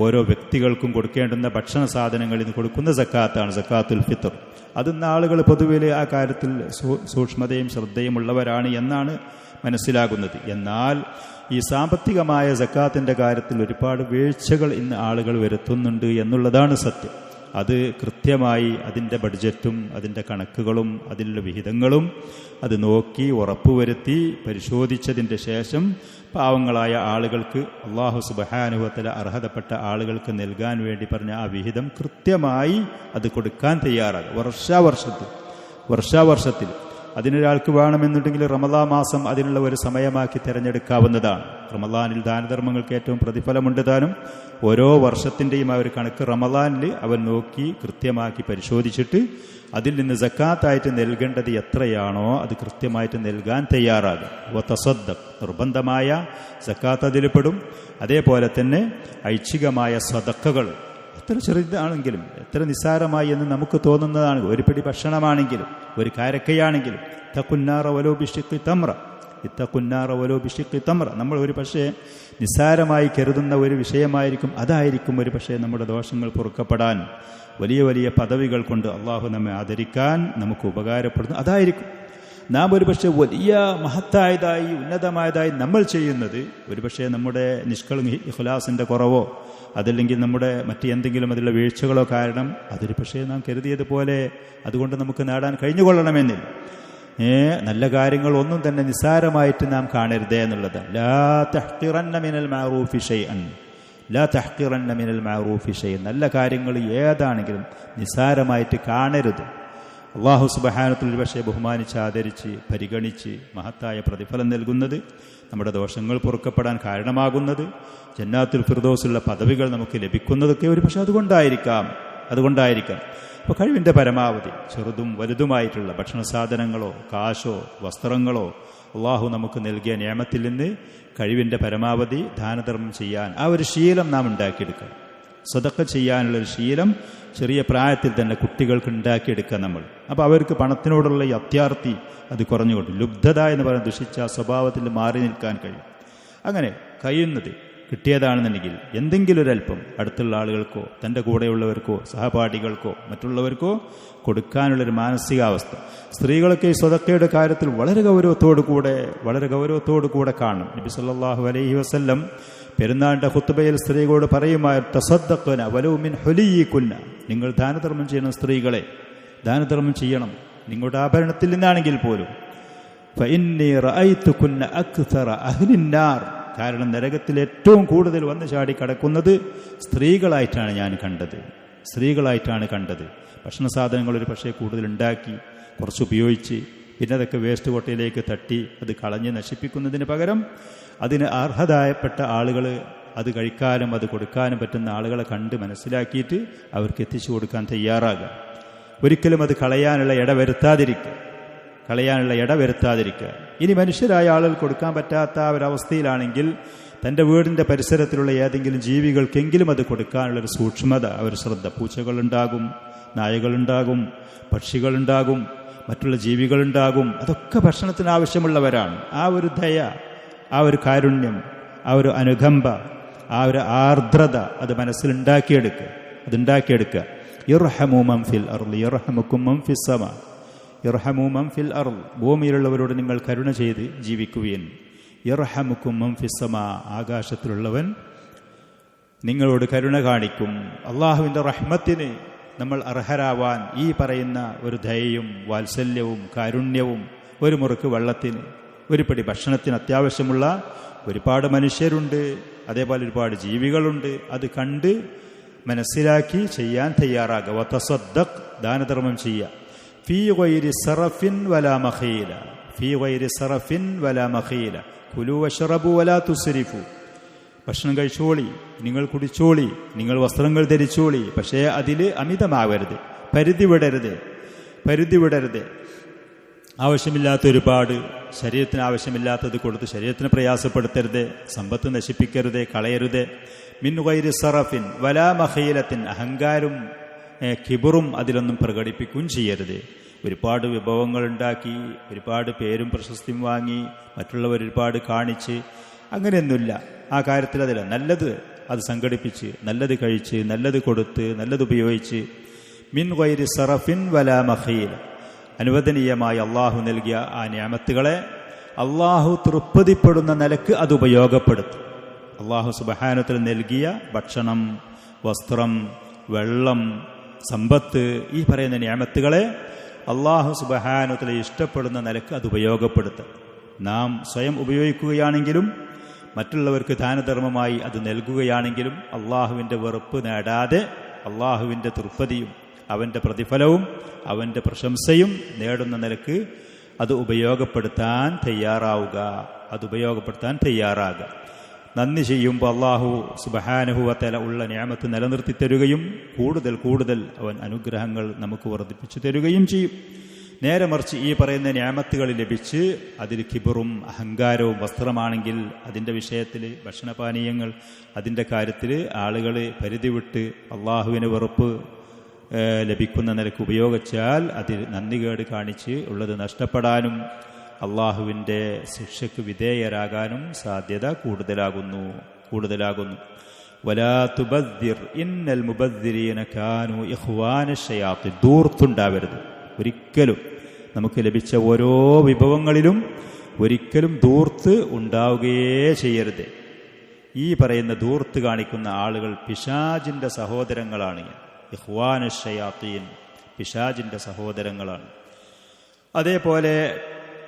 ഓരോ വ്യക്തികൾക്കും കൊടുക്കേണ്ടുന്ന ഭക്ഷണ സാധനങ്ങളിൽ നിന്ന് കൊടുക്കുന്ന സക്കാത്താണ് സക്കാത്തുൽ ഫിത്തർ. അതിന്ന് ആളുകൾ പൊതുവിൽ ആ കാര്യത്തിൽ സൂക്ഷ്മതയും ശ്രദ്ധയും ഉള്ളവരാണ് എന്നാണ് മനസ്സിലാകുന്നത്. എന്നാൽ ഈ സാമ്പത്തികമായ സക്കാത്തിൻ്റെ കാര്യത്തിൽ ഒരുപാട് വീഴ്ചകൾ ഇന്ന് ആളുകൾ വരുത്തുന്നുണ്ട് എന്നുള്ളതാണ് സത്യം. അത് കൃത്യമായി അതിൻ്റെ ബഡ്ജറ്റും അതിൻ്റെ കണക്കുകളും അതിലുള്ള വിഹിതങ്ങളും അത് നോക്കി ഉറപ്പുവരുത്തി പരിശോധിച്ചതിൻ്റെ ശേഷം പാവങ്ങളായ ആളുകൾക്ക് അല്ലാഹു സുബ്ഹാനഹു വ തആല അർഹതപ്പെട്ട ആളുകൾക്ക് നൽകാൻ വേണ്ടി പറഞ്ഞ ആ വിഹിതം കൃത്യമായി അത് കൊടുക്കാൻ തയ്യാറാകും. വർഷാവർഷത്തിൽ അതിനൊരാൾക്ക് വേണമെന്നുണ്ടെങ്കിൽ റമദാൻ മാസം അതിനുള്ള ഒരു സമയമാക്കി തിരഞ്ഞെടുക്കാവുന്നതാണ്. റമദാനിൽ ദാനധർമ്മങ്ങൾക്ക് ഏറ്റവും പ്രതിഫലമുണ്ട് താനും. ഓരോ വർഷത്തിൻ്റെയും ആ ഒരു കണക്ക് റമദാനിൽ അവൻ നോക്കി കൃത്യമാക്കി പരിശോധിച്ചിട്ട് അതിൽ നിന്ന് സക്കാത്തായിട്ട് നൽകേണ്ടത് എത്രയാണോ അത് കൃത്യമായിട്ട് നൽകാൻ തയ്യാറാകും. വതസദ്ദഖ്, നിർബന്ധമായ സക്കാത്ത് അതിൽപ്പെടും. അതേപോലെ തന്നെ ഐച്ഛികമായ സദഖകൾ എത്ര ചെറുതാണെങ്കിലും എത്ര നിസ്സാരമായി എന്ന് നമുക്ക് തോന്നുന്നതാണ്. ഒരു പിടി ഭക്ഷണമാണെങ്കിലും ഒരു കാരക്കയാണെങ്കിലും ഇത്തഖുന്നാറ വലോ ബിശിഖി തംറ, നമ്മൾ ഒരു പക്ഷേ നിസ്സാരമായി കരുതുന്ന ഒരു വിഷയമായിരിക്കും, അതായിരിക്കും ഒരു പക്ഷേ നമ്മുടെ ദോഷങ്ങൾ പൊറുക്കപ്പെടാൻ, വലിയ വലിയ പദവികൾ കൊണ്ട് അള്ളാഹു നമ്മെ ആദരിക്കാൻ നമുക്ക് ഉപകാരപ്പെടുന്നു. അതായിരിക്കും നാം ഒരുപക്ഷെ വലിയ മഹത്തായതായി ഉന്നതമായതായി നമ്മൾ ചെയ്യുന്നത് ഒരുപക്ഷെ നമ്മുടെ ഇഖ്ലാസിൻ്റെ കുറവോ അതല്ലെങ്കിൽ നമ്മുടെ മറ്റ് എന്തെങ്കിലും അതിലുള്ള വീഴ്ചകളോ കാരണം അതൊരു പക്ഷേ നാം കരുതിയതുപോലെ അതുകൊണ്ട് നമുക്ക് നേടാൻ കഴിഞ്ഞുകൊള്ളണമെന്നില്ല. നല്ല കാര്യങ്ങൾ ഒന്നും തന്നെ നിസ്സാരമായിട്ട് നാം കാണരുതേ എന്നുള്ളത്. ലാ തഹ്ഖിറന്ന മിനൽ മഅറൂഫി ഷൈഅൻ, നല്ല കാര്യങ്ങൾ ഏതാണെങ്കിലും നിസ്സാരമായിട്ട് കാണരുത്. അല്ലാഹു സുബ്ഹാനഹു വ തആല പക്ഷേ ബഹുമാനിച്ച് ആദരിച്ച് പരിഗണിച്ച് മഹത്തായ പ്രതിഫലം നൽകുന്നത്, നമ്മുടെ ദോഷങ്ങൾ പൊറുക്കപ്പെടാൻ കാരണമാകുന്നത്, ജന്നാത്തുൽ ഫിർദൗസിലുള്ള പദവികൾ നമുക്ക് ലഭിക്കുന്നതൊക്കെ ഒരു പക്ഷേ അതുകൊണ്ടായിരിക്കാം. അപ്പോൾ കഴിവിൻ്റെ പരമാവധി ചെറുതും വലുതുമായിട്ടുള്ള ഭക്ഷണ സാധനങ്ങളോ കാശോ വസ്ത്രങ്ങളോ അള്ളാഹു നമുക്ക് നൽകിയ നിഅമത്തിൽ നിന്ന് കഴിവിൻ്റെ പരമാവധി ദാനധർമ്മം ചെയ്യാൻ ആ ഒരു ശീലം നാം ഉണ്ടാക്കിയെടുക്കണം. സദഖ ചെയ്യാനുള്ളൊരു ശീലം ചെറിയ പ്രായത്തിൽ തന്നെ കുട്ടികൾക്ക് ഉണ്ടാക്കിയെടുക്കുക നമ്മൾ. അപ്പോൾ അവർക്ക് പണത്തിനോടുള്ള ഈ അത്യാർത്തി അത് കുറഞ്ഞുകൊണ്ട് ലുബ്ധത എന്ന് പറയുന്ന ദുഷിച്ച സ്വഭാവത്തിൽ മാറി നിൽക്കാൻ കഴിയും. അങ്ങനെ കഴിയുന്നത് കിട്ടിയതാണെന്നുണ്ടെങ്കിൽ എന്തെങ്കിലും ഒരല്പം അടുത്തുള്ള ആളുകൾക്കോ തൻ്റെ കൂടെയുള്ളവർക്കോ സഹപാഠികൾക്കോ മറ്റുള്ളവർക്കോ കൊടുക്കാനുള്ളൊരു മാനസികാവസ്ഥ സ്ത്രീകളൊക്കെ ഈ സ്വതക്കയുടെ കാര്യത്തിൽ വളരെ ഗൗരവത്തോടു കൂടെ കാണും. നബി സല്ലല്ലാഹു അലൈഹി വസല്ലം പെരുന്നാളിൻ്റെ ഖുത്ബയിൽ സ്ത്രീകളോട് പറയുമായിരുന്നു, തസദ്ദഖ്ന വലൗ മിൻ ഹുലിയികുന്ന, നിങ്ങൾ ദാനധർമ്മം ചെയ്യണം, സ്ത്രീകളെ ദാനധർമ്മം ചെയ്യണം, നിങ്ങളുടെ ആഭരണത്തിൽ നിന്നാണെങ്കിൽ പോലും. ഫഇന്നി റഅയ്തുകുന്ന അക്സറ അഹ്ലിന്നാർ, കാരണം നരകത്തിൽ ഏറ്റവും കൂടുതൽ വന്ന് ചാടി കടക്കുന്നത് സ്ത്രീകളായിട്ടാണ് കണ്ടത്. ഭക്ഷണ സാധനങ്ങൾ ഒരു പക്ഷേ കൂടുതൽ ഉണ്ടാക്കി കുറച്ച് ഉപയോഗിച്ച് പിന്നെ അതൊക്കെ വേസ്റ്റ് കൊട്ടയിലേക്ക് തട്ടി അത് കളഞ്ഞ് നശിപ്പിക്കുന്നതിന് പകരം അതിന് അർഹതപ്പെട്ട ആളുകൾ അത് കഴിക്കാനും അത് കൊടുക്കാനും പറ്റുന്ന ആളുകളെ കണ്ട് മനസ്സിലാക്കിയിട്ട് അവർക്ക് എത്തിച്ചു കൊടുക്കാൻ തയ്യാറാകുക. ഒരിക്കലും അത് കളയാനുള്ള ഇട വരുത്താതിരിക്കുക. ഇനി മനുഷ്യരായ ആളുകൾ കൊടുക്കാൻ പറ്റാത്ത ഒരവസ്ഥയിലാണെങ്കിൽ തൻ്റെ വീടിൻ്റെ പരിസരത്തിലുള്ള ഏതെങ്കിലും ജീവികൾക്കെങ്കിലും അത് കൊടുക്കാനുള്ളൊരു സൂക്ഷ്മത, ഒരു ശ്രദ്ധ. പൂച്ചകളുണ്ടാകും, നായകളുണ്ടാകും, പക്ഷികളുണ്ടാകും, മറ്റുള്ള ജീവികളുണ്ടാകും. അതൊക്കെ ഭക്ഷണത്തിന് ആവശ്യമുള്ളവരാണ്. ആ ഒരു ദയ, ആ ഒരു കാരുണ്യം, ആ ഒരു അനുകമ്പ, ആ ഒരു ആർദ്രത അത് മനസ്സിലുണ്ടാക്കിയെടുക്കുക. ഇർഹമു മൻ ഫിൽ അർളി യർഹമുക്കും മൻ ഫിസ് സമാ, ഇർഹമു മൻ ഫിൽ അർള്, ഭൂമിയിലുള്ളവരോട് നിങ്ങൾ കരുണ ചെയ്ത് ജീവിക്കുവിൻ. ഇർഹമുക്കും മൻ ഫിസ് സമാ, ആകാശത്തിലുള്ളവൻ നിങ്ങളോട് കരുണ കാണിക്കും. അള്ളാഹുവിൻ്റെ റഹ്മത്തിന് നമ്മൾ അർഹരാവാൻ ഈ പറയുന്ന ഒരു ദയയും വാത്സല്യവും കാരുണ്യവും, ഒരു മുറുക്ക് വെള്ളത്തിന്, ഒരു പിടി ഭക്ഷണത്തിന് അത്യാവശ്യമുള്ള ഒരുപാട് മനുഷ്യരുണ്ട്, അതേപോലെ ഒരുപാട് ജീവികളുണ്ട്. അത് കണ്ട് മനസ്സിലാക്കി ചെയ്യാൻ തയ്യാറാകുക. വതസദ്ദഖ്, ദാനധർമ്മം ചെയ്യുക. ഫീ ഗൈരി സറഫിൻ വലാ മഖീല കുലു വശ്റബു വലാ തുസ്രിഫു, ഭക്ഷണം കഴിച്ചോളി, നിങ്ങൾ കുടിച്ചോളി, നിങ്ങൾ വസ്ത്രങ്ങൾ ധരിച്ചോളി, പക്ഷേ അതിൽ അമിതമാവരുത്, പരിധി വിടരുത്. ആവശ്യമില്ലാത്ത ഒരുപാട്, ശരീരത്തിന് ആവശ്യമില്ലാത്തത് കൊടുത്ത് ശരീരത്തിന് പ്രയാസപ്പെടുത്തരുത്, സമ്പത്ത് നശിപ്പിക്കരുത്, കളയരുത്. മിൻ ഗൈരി സറഫിൻ വലാ മഖീലത്തിൻ, അഹങ്കാരം കിബറും അതിലൊന്നും പ്രകടിപ്പിക്കുകയും ചെയ്യരുത്. ഒരുപാട് വിഭവങ്ങൾ ഉണ്ടാക്കി, ഒരുപാട് പേരും പ്രശസ്തിയും വാങ്ങി, മറ്റുള്ളവർ ഒരുപാട് കാണിച്ച്, അങ്ങനെയൊന്നുമില്ല. ആ കാര്യത്തിൽ അതില്ല. നല്ലത് അത് സംഘടിപ്പിച്ച്, നല്ലത് കഴിച്ച്, നല്ലത് കൊടുത്ത്, നല്ലത് ഉപയോഗിച്ച്, മിൻ ഗൈരി സറഫിൻ വലാ മഖീൽ, അനുവദനീയമായി അള്ളാഹു നൽകിയ ആ നിഅമത്തുകളെ അള്ളാഹു തൃപ്തിപ്പെടുന്ന നിലക്ക് അത് ഉപയോഗപ്പെടുത്തും. അള്ളാഹു സുബ്ഹാനഹു നൽകിയ ഭക്ഷണം, വസ്ത്രം, വെള്ളം, സമ്പത്ത്, ഈ പറയുന്ന നിഅമത്തുകളെ അള്ളാഹു സുബ്ഹാനഹു ഇഷ്ടപ്പെടുന്ന നിലക്ക് അത് ഉപയോഗപ്പെടുത്തും. നാം സ്വയം ഉപയോഗിക്കുകയാണെങ്കിലും മറ്റുള്ളവർക്ക് ദാനധർമ്മമായി അത് നൽകുകയാണെങ്കിലും അള്ളാഹുവിൻ്റെ വെറുപ്പ് നേടാതെ അള്ളാഹുവിൻ്റെ തൃപ്തിയും അവൻ്റെ പ്രതിഫലവും അവൻ്റെ പ്രശംസയും നേടുന്ന നിലക്ക് അത് ഉപയോഗപ്പെടുത്താൻ തയ്യാറാകുക. നന്ദി ചെയ്യുമ്പോൾ അള്ളാഹു സുബ്ഹാനഹു വ തആല ഉള്ള നിഅമത്ത് നിലനിർത്തി തരുകയും കൂടുതൽ അവൻ അനുഗ്രഹങ്ങൾ നമുക്ക് വർദ്ധിപ്പിച്ചു തരുകയും ചെയ്യും. നേരെ മറിച്ച് ഈ പറയുന്ന നിഅമത്തുകൾ ലഭിച്ച് അതിൽ കിബറും അഹങ്കാരവും, വസ്ത്രമാണെങ്കിൽ അതിൻ്റെ വിഷയത്തിൽ, ഭക്ഷണപാനീയങ്ങൾ അതിൻ്റെ കാര്യത്തിൽ ആളുകൾ പരിധി വിട്ട് അള്ളാഹുവിന് വെറുപ്പ് ലഭിക്കുന്ന നിലക്ക് ഉപയോഗിച്ചാൽ അതിൽ നന്ദികേട് കാണിച്ച് ഉള്ളത് നഷ്ടപ്പെടാനും അള്ളാഹുവിൻ്റെ ശിക്ഷയ്ക്ക് വിധേയരാകാനും സാധ്യത കൂടുതലാകുന്നു. വലാ തുബദ്ദിർ ഇന്നൽ മുബദ്ദിരീന കാനൂ ഇഖ്വാന ശയാത്തീൻ. ധൂർത്തുണ്ടാവരുത് ഒരിക്കലും. നമുക്ക് ലഭിച്ച ഓരോ വിഭവങ്ങളിലും ഒരിക്കലും ധൂർത്ത് ഉണ്ടാവുകയേ ചെയ്യരുത്. ഈ പറയുന്ന ധൂർത്ത് കാണിക്കുന്ന ആളുകൾ പിശാചിൻ്റെ സഹോദരങ്ങളാണ്. ഇഖ്വാന ശയാത്തീൻ, പിശാചിൻ്റെ സഹോദരങ്ങളാണ്. അതേപോലെ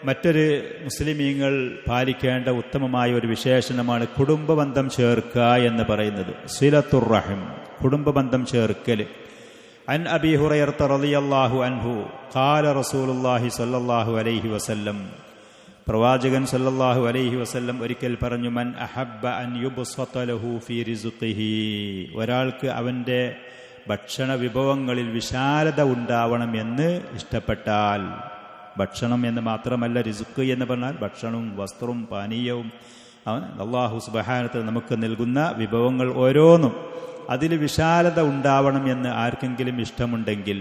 മറ്റൊരു മുസ്ലിമീങ്ങൾ പാലിക്കേണ്ട ഉത്തമമായ ഒരു വിശേഷണമാണ് കുടുംബബന്ധം ചേർക്കുക എന്ന് പറയുന്നത്. സിലത്തുർ റഹിം, കുടുംബബന്ധം ചേർക്കൽ. അൻ അബീ ഹുറൈറ റളിയല്ലാഹു അൻഹു ഖാല റസൂലുള്ളാഹി സ്വല്ലല്ലാഹു അലൈഹി വസല്ലം, പ്രവാചകൻ സ്വല്ലല്ലാഹു അലൈഹി വസല്ലം ഒരിക്കൽ പറഞ്ഞു, മൻ അഹബ്ബ അൻ യുബ്സത ലഹു ഫീ റിസ്ഖിഹി, ഒരാൾക്ക് അവൻ്റെ ഭക്ഷണ വിഭവങ്ങളിൽ വിശാലത ഉണ്ടാവണം എന്ന് ഇഷ്ടപ്പെട്ടാൽ, ഭക്ഷണം എന്ന് മാത്രമല്ല, റിസ്ക് എന്ന് പറഞ്ഞാൽ ഭക്ഷണവും വസ്ത്രവും പാനീയവും അല്ലാഹു സുബ്ഹാനഹു വതആല നമുക്ക് നൽകുന്ന വിഭവങ്ങൾ ഓരോന്നും അതിൽ വിശാലത ഉണ്ടാവണം എന്ന് ആർക്കെങ്കിലും ഇഷ്ടമുണ്ടെങ്കിൽ,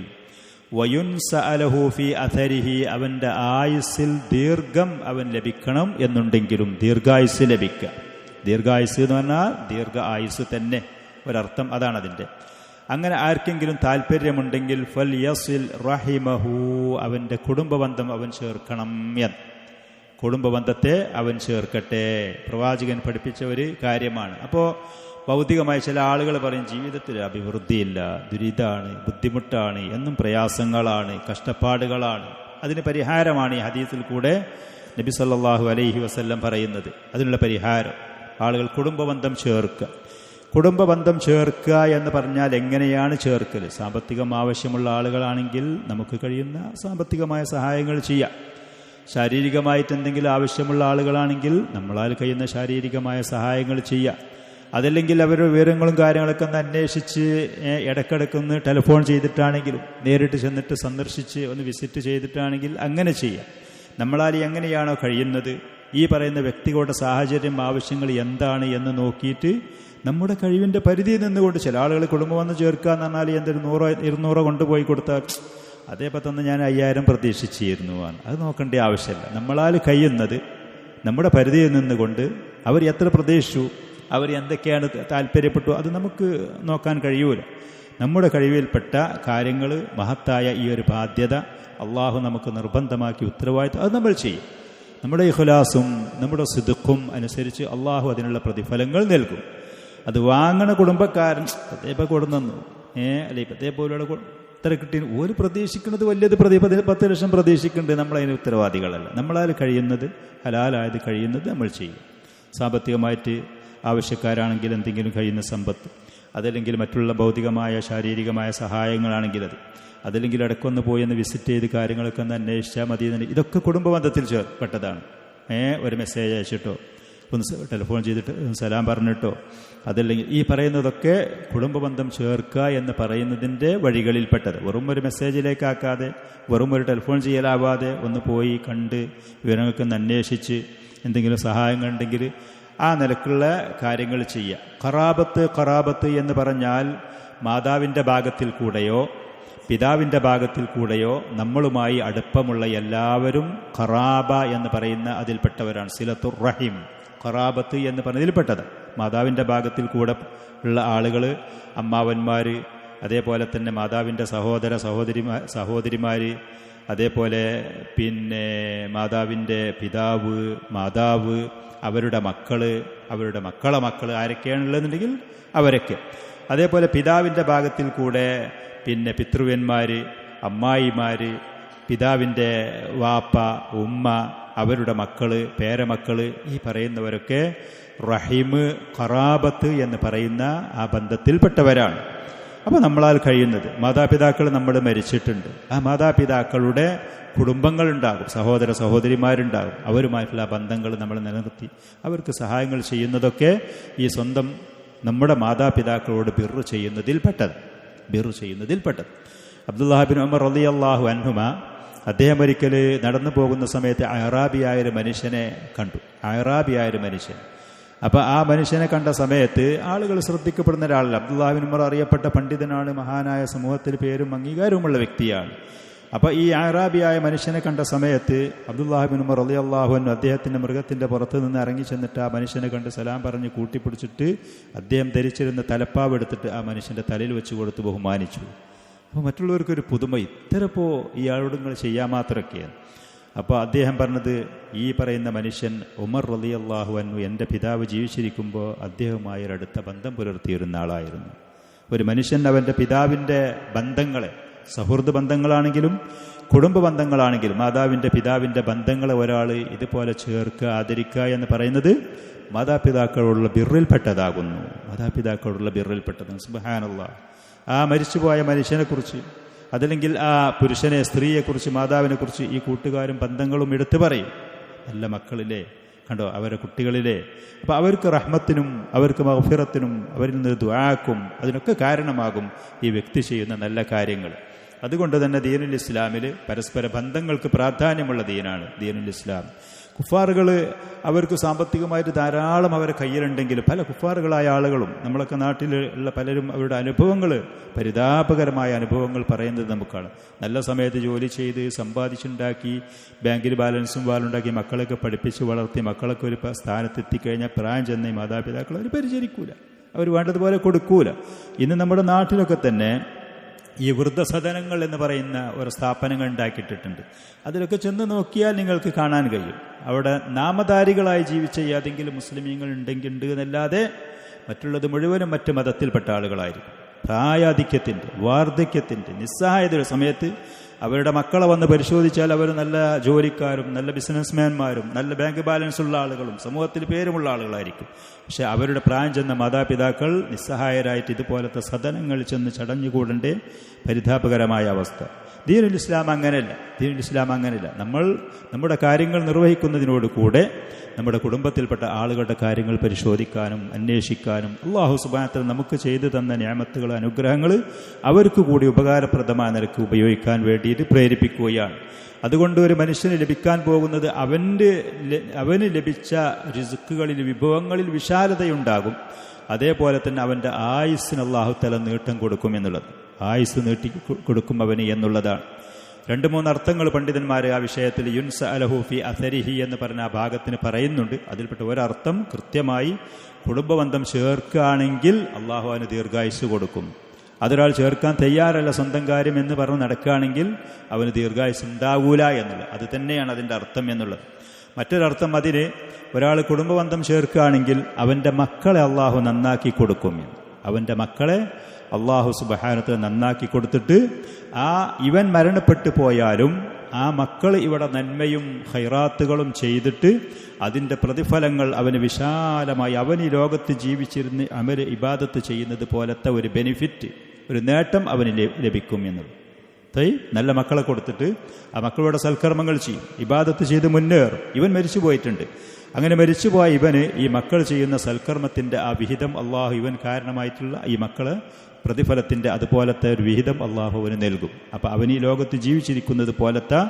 വയുൻസഅലഹു ഫീ അഥരിഹി, അവൻ്റെ ആയുസ്സിൽ ദീർഘം അവൻ ലഭിക്കണം എന്നുണ്ടെങ്കിലും ദീർഘായുസ് ലഭിക്കുക. ദീർഘായുസ് എന്ന് പറഞ്ഞാൽ ദീർഘ ആയുസ് തന്നെ, ഒരർത്ഥം അതാണ് അതിൻ്റെ. അങ്ങനെ ആർക്കെങ്കിലും താല്പര്യമുണ്ടെങ്കിൽ ഫൽ യസിൽ റഹിമഹു, അവൻ്റെ കുടുംബബന്ധം അവൻ ചേർക്കണം എന്ന്. കുടുംബബന്ധത്തെ അവൻ ചേർക്കട്ടെ. പ്രവാചകൻ പഠിപ്പിച്ച ഒരു കാര്യമാണ്. അപ്പോൾ ഭൗതികമായി ചില ആളുകൾ പറയും ജീവിതത്തിൽ അഭിവൃദ്ധിയില്ല, ദുരിതമാണ്, ബുദ്ധിമുട്ടാണ്, എന്നും പ്രയാസങ്ങളാണ്, കഷ്ടപ്പാടുകളാണ്. അതിന് പരിഹാരമാണ് ഈ ഹദീസിൽ കൂടെ നബി സല്ലല്ലാഹു അലൈഹി വസല്ലം പറയുന്നത്. അതിനുള്ള പരിഹാരം ആളുകൾ കുടുംബബന്ധം ചേർക്കുക. കുടുംബബന്ധം ചേർക്കുക എന്ന് പറഞ്ഞാൽ എങ്ങനെയാണ് ചേർക്കൽ? സാമ്പത്തികം ആവശ്യമുള്ള ആളുകളാണെങ്കിൽ നമുക്ക് കഴിയുന്ന സാമ്പത്തികമായ സഹായങ്ങൾ ചെയ്യാം. ശാരീരികമായിട്ട് എന്തെങ്കിലും ആവശ്യമുള്ള ആളുകളാണെങ്കിൽ നമ്മളാൽ കഴിയുന്ന ശാരീരികമായ സഹായങ്ങൾ ചെയ്യാം. അതല്ലെങ്കിൽ അവരുടെ വിവരങ്ങളും കാര്യങ്ങളൊക്കെ ഒന്ന് അന്വേഷിച്ച് ഇടയ്ക്കിടയ്ക്കൊന്ന് ടെലിഫോൺ ചെയ്തിട്ടാണെങ്കിലും നേരിട്ട് ചെന്നിട്ട് സന്ദർശിച്ച് ഒന്ന് വിസിറ്റ് ചെയ്തിട്ടാണെങ്കിൽ അങ്ങനെ ചെയ്യാം. നമ്മളാൽ എങ്ങനെയാണോ കഴിയുന്നത്, ഈ പറയുന്ന വ്യക്തികളുടെ സാഹചര്യം, ആവശ്യങ്ങൾ എന്താണ് എന്ന് നോക്കിയിട്ട് നമ്മുടെ കഴിവിൻ്റെ പരിധിയിൽ നിന്നുകൊണ്ട്, ചില ആളുകൾ കുടുംബം വന്ന് ചേർക്കുക എന്ന് പറഞ്ഞാൽ എന്തൊരു 100-200 കൊണ്ടുപോയി കൊടുത്താൽ അതേപോലെ തന്നെ ഞാൻ 5000 പ്രതീക്ഷിച്ചിരുന്നു. അത് നോക്കേണ്ട ആവശ്യമില്ല. നമ്മളാൽ കഴിയുന്നത് നമ്മുടെ പരിധിയിൽ നിന്നുകൊണ്ട് അവർ എത്ര പ്രതീക്ഷിച്ചു, അവർ എന്തൊക്കെയാണ് താല്പര്യപ്പെട്ടു, അത് നമുക്ക് നോക്കാൻ കഴിയൂല. നമ്മുടെ കഴിവിൽപ്പെട്ട കാര്യങ്ങൾ, മഹത്തായ ഈ ഒരു ബാധ്യത അള്ളാഹു നമുക്ക് നിർബന്ധമാക്കി ഉത്തരവാദിത്വം, അത് നമ്മൾ ചെയ്യും. നമ്മുടെ ഇഖ്ലാസും നമ്മുടെ സിദ്ഖും അനുസരിച്ച് അള്ളാഹു അതിനുള്ള പ്രതിഫലങ്ങൾ നൽകും. അത് വാങ്ങണ കുടുംബക്കാരൻ അതേപോലെ കൊടുന്നു അല്ലെ ഇതേപോലെയുള്ള ഇത്ര കിട്ടി ഒരു പ്രതീക്ഷിക്കുന്നത് വലിയത് 10 ലക്ഷം പ്രതീക്ഷിക്കുന്നുണ്ട്. നമ്മളതിന് ഉത്തരവാദികളല്ല. നമ്മളാൽ കഴിയുന്നത്, ഹലാലായത് കഴിയുന്നത് നമ്മൾ ചെയ്യും. സാമ്പത്തികമായിട്ട് ആവശ്യക്കാരാണെങ്കിൽ എന്തെങ്കിലും കഴിയുന്ന സമ്പത്ത്, അതല്ലെങ്കിൽ മറ്റുള്ള ഭൗതികമായ ശാരീരികമായ സഹായങ്ങളാണെങ്കിൽ അതല്ലെങ്കിൽ ഇടയ്ക്കൊന്ന് പോയി ഒന്ന് വിസിറ്റ് ചെയ്ത് കാര്യങ്ങളൊക്കെ ഒന്ന് അന്വേഷിച്ചാൽ മതി. ഇതൊക്കെ കുടുംബബന്ധത്തിൽ പെട്ടതാണ്. ഒരു മെസ്സേജ് അയച്ചിട്ടോ, ഒന്ന് ടെലിഫോൺ ചെയ്തിട്ട് സലാം പറഞ്ഞിട്ടോ, അതല്ലെങ്കിൽ ഈ പറയുന്നതൊക്കെ കുടുംബബന്ധം ചേർക്കുക എന്ന് പറയുന്നതിൻ്റെ വഴികളിൽപ്പെട്ടത്. വെറും ഒരു മെസ്സേജിലേക്കാക്കാതെ, വെറും ഒരു ടെലിഫോൺ ചെയ്യലാവാതെ ഒന്ന് പോയി കണ്ട് വിവരങ്ങൾക്ക് ഒന്ന് അന്വേഷിച്ച് എന്തെങ്കിലും സഹായങ്ങളുണ്ടെങ്കിൽ ആ നിലക്കുള്ള കാര്യങ്ങൾ ചെയ്യുക. ഖറാബത്ത് എന്ന് പറഞ്ഞാൽ മാതാവിൻ്റെ ഭാഗത്തിൽ കൂടെയോ പിതാവിൻ്റെ ഭാഗത്തിൽ കൂടെയോ നമ്മളുമായി അടുപ്പമുള്ള എല്ലാവരും ഖറാബ എന്ന് പറയുന്ന അതിൽപ്പെട്ടവരാണ്. സിലത്തുർ റഹിം, ഖറാബത്ത് എന്ന് പറഞ്ഞതിൽപ്പെട്ടത്. മാതാവിൻ്റെ ഭാഗത്തിൽ കൂടെ ഉള്ള ആളുകൾ, അമ്മാവന്മാർ, അതേപോലെ തന്നെ മാതാവിൻ്റെ സഹോദരിമാർ, അതേപോലെ പിന്നെ മാതാവിൻ്റെ പിതാവ്, മാതാവ്, അവരുടെ മക്കളെ മക്കൾ ആരൊക്കെയാണുള്ളതെന്നുണ്ടെങ്കിൽ അവരൊക്കെ. അതേപോലെ പിതാവിൻ്റെ ഭാഗത്തിൽ കൂടെ പിന്നെ പിതൃവ്യന്മാർ, അമ്മായിമാർ, പിതാവിൻ്റെ വാപ്പ, ഉമ്മ, അവരുടെ മക്കള്, പേരമക്കള്, ഈ പറയുന്നവരൊക്കെ റഹിമ്, ഖറാബത്ത് എന്ന് പറയുന്ന ആ ബന്ധത്തിൽപ്പെട്ടവരാണ്. അപ്പോൾ നമ്മളാൽ കഴിയുന്നത്, മാതാപിതാക്കൾ നമ്മൾ മരിച്ചിട്ടുണ്ട്, ആ മാതാപിതാക്കളുടെ കുടുംബങ്ങളുണ്ടാകും, സഹോദര സഹോദരിമാരുണ്ടാകും, അവരുമായിട്ടുള്ള ആ ബന്ധങ്ങൾ നമ്മൾ നിലനിർത്തി അവർക്ക് സഹായങ്ങൾ ചെയ്യുന്നതൊക്കെ ഈ സ്വന്തം നമ്മുടെ മാതാപിതാക്കളോട് ബിർറ് ചെയ്യുന്നതിൽപ്പെട്ടത്. അബ്ദുല്ലാഹ് ബിൻ ഉമർ റളിയല്ലാഹു അൻഹുമ അദ്ദേഹം ഒരിക്കൽ നടന്നു പോകുന്ന സമയത്ത് അഅറാബിയായൊരു മനുഷ്യനെ കണ്ടു. അഅറാബിയായൊരു മനുഷ്യൻ. അപ്പോൾ ആ മനുഷ്യനെ കണ്ട സമയത്ത് ആളുകൾ ശ്രദ്ധിക്കപ്പെടുന്ന ഒരാളല്ല. അബ്ദുല്ലാഹ് ബിൻ ഉമർ അറിയപ്പെട്ട പണ്ഡിതനാണ്, മഹാനായ സമൂഹത്തിൽ പേരും അംഗീകാരവുമുള്ള വ്യക്തിയാണ്. അപ്പോൾ ഈ അഅറാബിയായ മനുഷ്യനെ കണ്ട സമയത്ത് അബ്ദുല്ലാഹ് ബിൻ ഉമർ റളിയല്ലാഹു അൻഹു അദ്ദേഹത്തിൻ്റെ മൃഗത്തിൻ്റെ പുറത്ത് നിന്ന് ഇറങ്ങി ചെന്നിട്ട് ആ മനുഷ്യനെ കണ്ട് സലാം പറഞ്ഞ് കൂട്ടിപ്പിടിച്ചിട്ട് അദ്ദേഹം ധരിച്ചിരുന്ന തലപ്പാവ് എടുത്തിട്ട് ആ മനുഷ്യൻ്റെ തലയിൽ വെച്ച് കൊടുത്ത് ബഹുമാനിച്ചു. അപ്പോൾ മറ്റുള്ളവർക്കൊരു പുതുമ, ഇത്തരപ്പോൾ ഇയാളോട് നിങ്ങൾ ചെയ്യാൻ മാത്രമൊക്കെയാണ്. അപ്പോൾ അദ്ദേഹം പറഞ്ഞത്, ഈ പറയുന്ന മനുഷ്യൻ ഉമർ റളിയല്ലാഹു അൻഹു എൻ്റെ പിതാവ് ജീവിച്ചിരിക്കുമ്പോൾ അദ്ദേഹവുമായി ഒരടുത്ത ബന്ധം പുലർത്തിയിരുന്ന ആളായിരുന്നു. ഒരു മനുഷ്യൻ അവൻ്റെ പിതാവിൻ്റെ ബന്ധങ്ങളെ, സൗഹൃദ ബന്ധങ്ങളാണെങ്കിലും കുടുംബ ബന്ധങ്ങളാണെങ്കിലും മാതാവിൻ്റെ പിതാവിൻ്റെ ബന്ധങ്ങളെ ഒരാൾ ഇതുപോലെ ചേർക്കുക, ആദരിക്കുക എന്ന് പറയുന്നത് മാതാപിതാക്കളോടുള്ള ബിർറിൽപ്പെട്ടതാകുന്നു. സുബ്ഹാനല്ലാഹ്. ആ മരിച്ചുപോയ മനുഷ്യനെക്കുറിച്ച്, അതല്ലെങ്കിൽ ആ പുരുഷനെ, സ്ത്രീയെക്കുറിച്ച്, മാതാവിനെക്കുറിച്ച് ഈ കൂട്ടുകാരും ബന്ധങ്ങളും എടുത്തു പറയും. നല്ല മക്കളിലെ കണ്ടോ, അവരുടെ കുട്ടികളിലെ. അപ്പം അവർക്ക് റഹ്മത്തിനും അവർക്ക് മഗ്ഫിറത്തിനും അവരിൽ നിന്ന് ദുആക്കും അതിനൊക്കെ കാരണമാകും ഈ വ്യക്തി ചെയ്യുന്ന നല്ല കാര്യങ്ങൾ. അതുകൊണ്ട് തന്നെ ദീനുൽ ഇസ്ലാമിൽ പരസ്പര ബന്ധങ്ങൾക്ക് പ്രാധാന്യമുള്ള ദീനാണ് ദീനുൽ ഇസ്ലാം. കുഫാറുകൾ അവർക്ക് സാമ്പത്തികമായിട്ട് ധാരാളം അവരെ കയ്യിലുണ്ടെങ്കിലും പല കുഫാറുകളായ ആളുകളും നമ്മളൊക്കെ നാട്ടിലുള്ള പലരും അവരുടെ അനുഭവങ്ങൾ, പരിതാപകരമായ അനുഭവങ്ങൾ പറയുന്നത് നമുക്കാണ്. നല്ല സമയത്ത് ജോലി ചെയ്ത് സമ്പാദിച്ചുണ്ടാക്കി ബാങ്കിൽ ബാലൻസും വാലുണ്ടാക്കി മക്കളൊക്കെ പഠിപ്പിച്ച് വളർത്തി മക്കളൊക്കെ ഒരു സ്ഥാനത്തെത്തിക്കഴിഞ്ഞാൽ പ്രായം ചെന്ന മാതാപിതാക്കൾ അവർ പരിചരിക്കൂല, അവർ വേണ്ടതുപോലെ കൊടുക്കൂല. ഇന്ന് നമ്മുടെ നാട്ടിലൊക്കെ തന്നെ ഈ വൃദ്ധസദനങ്ങൾ എന്ന് പറയുന്ന ഒരു സ്ഥാപനങ്ങൾ ഉണ്ടാക്കിയിട്ടിട്ടുണ്ട്. അതിലൊക്കെ ചെന്ന് നോക്കിയാൽ നിങ്ങൾക്ക് കാണാൻ കഴിയും, അവിടെ നാമധാരികളായി ജീവിച്ച ഏതെങ്കിലും മുസ്ലിമീങ്ങൾ ഉണ്ട് എന്നല്ലാതെ മറ്റുള്ളത് മുഴുവനും മറ്റ് മതത്തിൽപ്പെട്ട ആളുകളായിരിക്കും. പ്രായാധിക്യത്തിൻ്റെ, വാർദ്ധക്യത്തിൻ്റെ, നിസ്സഹായതയുടെ സമയത്ത് അവരുടെ മക്കളെ വന്ന് പരിശോധിച്ചാൽ അവർ നല്ല ജോലിക്കാരും നല്ല ബിസിനസ്മാൻമാരും നല്ല ബാങ്ക് ബാലൻസ് ഉള്ള ആളുകളും സമൂഹത്തിൽ പേരുമുള്ള ആളുകളായിരിക്കും. പക്ഷെ അവരുടെ പ്രായം ചെന്ന മാതാപിതാക്കൾ നിസ്സഹായരായിട്ട് ഇതുപോലത്തെ സദനങ്ങളിൽ ചെന്ന് ചടഞ്ഞുകൂടേണ്ട പരിതാപകരമായ അവസ്ഥ. ദീനുൽ ഇസ്ലാം അങ്ങനെയല്ല. നമ്മൾ നമ്മുടെ കാര്യങ്ങൾ നിർവഹിക്കുന്നതിനോട് കൂടെ നമ്മുടെ കുടുംബത്തിൽപ്പെട്ട ആളുകളുടെ കാര്യങ്ങൾ പരിശോധിക്കാനും അന്വേഷിക്കാനും അല്ലാഹു സുബ്ഹാനഹു വ തആല നമുക്ക് ചെയ്തു തന്ന നിഅമത്തുകൾ, അനുഗ്രഹങ്ങൾ അവർക്ക് കൂടി ഉപകാരപ്രദമായ നിലക്ക് ഉപയോഗിക്കാൻ വേണ്ടിയിട്ട് പ്രേരിപ്പിക്കുകയാണ്. അതുകൊണ്ട് ഒരു മനുഷ്യന് ലഭിക്കാൻ പോകുന്നത് അവന് ലഭിച്ച റിസ്ക്കുകളിൽ, വിഭവങ്ങളിൽ വിശാലതയുണ്ടാകും. അതേപോലെ തന്നെ അവൻ്റെ ആയുസ്സിന് അല്ലാഹു തആല നീട്ടം കൊടുക്കും എന്നുള്ളത്, ആയുസ് നീട്ടി കൊടുക്കും അവന് എന്നുള്ളതാണ്. 2-3 അർത്ഥങ്ങൾ പണ്ഡിതന്മാർ ആ വിഷയത്തിൽ യുൻസഅലഹു ഫി അഥരിഹി എന്ന് പറഞ്ഞ ആ ഭാഗത്തിന് പറയുന്നുണ്ട്. അതിൽപ്പെട്ട ഒരർത്ഥം കൃത്യമായി കുടുംബബന്ധം ചേർക്കുകയാണെങ്കിൽ അള്ളാഹു അവന് ദീർഘായുസ് കൊടുക്കും. അതൊരാൾ ചേർക്കാൻ തയ്യാറല്ല, സ്വന്തം കാര്യം എന്ന് പറഞ്ഞ് നടക്കുകയാണെങ്കിൽ അവന് ദീർഘായുസ് ഉണ്ടാകൂല എന്നുള്ളത്, അത് തന്നെയാണ് അതിൻ്റെ അർത്ഥം എന്നുള്ളത്. മറ്റൊരർത്ഥം അതിന് ഒരാൾ കുടുംബബന്ധം ചേർക്കുകയാണെങ്കിൽ അവൻ്റെ മക്കളെ അള്ളാഹു നന്നാക്കി കൊടുക്കും. അവൻ്റെ മക്കളെ അള്ളാഹു സുബ്ഹാനഹു വ തആല നന്നാക്കി കൊടുത്തിട്ട് ഇവൻ മരണപ്പെട്ടു പോയാലും ആ മക്കൾ ഇവിടെ നന്മയും ഖൈറാത്തുകളും ചെയ്തിട്ട് അതിൻ്റെ പ്രതിഫലങ്ങൾ അവന് വിശാലമായി, അവൻ ഈ ലോകത്ത് ജീവിച്ചിരുന്ന് അമൽ ഇബാദത്ത് ചെയ്യുന്നത് പോലത്തെ ഒരു ബെനിഫിറ്റ്, ഒരു നേട്ടം അവന് ലഭിക്കും എന്നുള്ളത്. നല്ല മക്കളെ കൊടുത്തിട്ട് ആ മക്കളുടെ സൽക്കർമ്മങ്ങൾ ചെയ്യും, ഇബാദത്ത് ചെയ്ത് മുന്നേറും. ഇവൻ മരിച്ചു പോയിട്ടുണ്ട്. അങ്ങനെ മരിച്ചുപോയ ഇവന് ഈ മക്കൾ ചെയ്യുന്ന സൽക്കർമ്മത്തിൻ്റെ ആ വിഹിതം അള്ളാഹു ഇവൻ കാരണമായിട്ടുള്ള ഈ മക്കള് പ്രതിഫലത്തിൻ്റെ അതുപോലത്തെ ഒരു വിഹിതം അള്ളാഹുവിന് നൽകും. അപ്പം അവൻ ഈ ലോകത്ത് ജീവിച്ചിരിക്കുന്നത് പോലത്തെ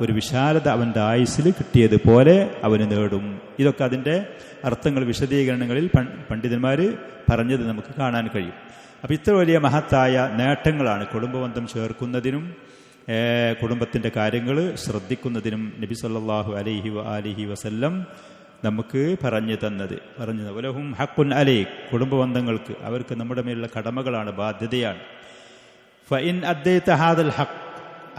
ഒരു വിശാലത അവൻ്റെ ആയുസ്സിൽ കിട്ടിയതുപോലെ അവന് നേടും. ഇതൊക്കെ അതിൻ്റെ അർത്ഥങ്ങൾ, വിശദീകരണങ്ങളിൽ പണ്ഡിതന്മാർ പറഞ്ഞത് നമുക്ക് കാണാൻ കഴിയും. അപ്പം ഇത്ര വലിയ മഹത്തായ നേട്ടങ്ങളാണ് കുടുംബബന്ധം ചേർക്കുന്നതിനും കുടുംബത്തിൻ്റെ കാര്യങ്ങൾ ശ്രദ്ധിക്കുന്നതിനും നബി സല്ലല്ലാഹു അലൈഹി വസല്ലം നമുക്ക് പറഞ്ഞു തന്നത്. വലഹും ഹഖുൻ അലൈക്, കുടുംബബന്ധങ്ങൾക്ക് അവർക്ക് നമ്മുടെ മേലുള്ള കടമകളാണ്, ബാധ്യതയാണ്. ഫഇൻ അദ്ദൈത ഹാദൽ ഹഖ്,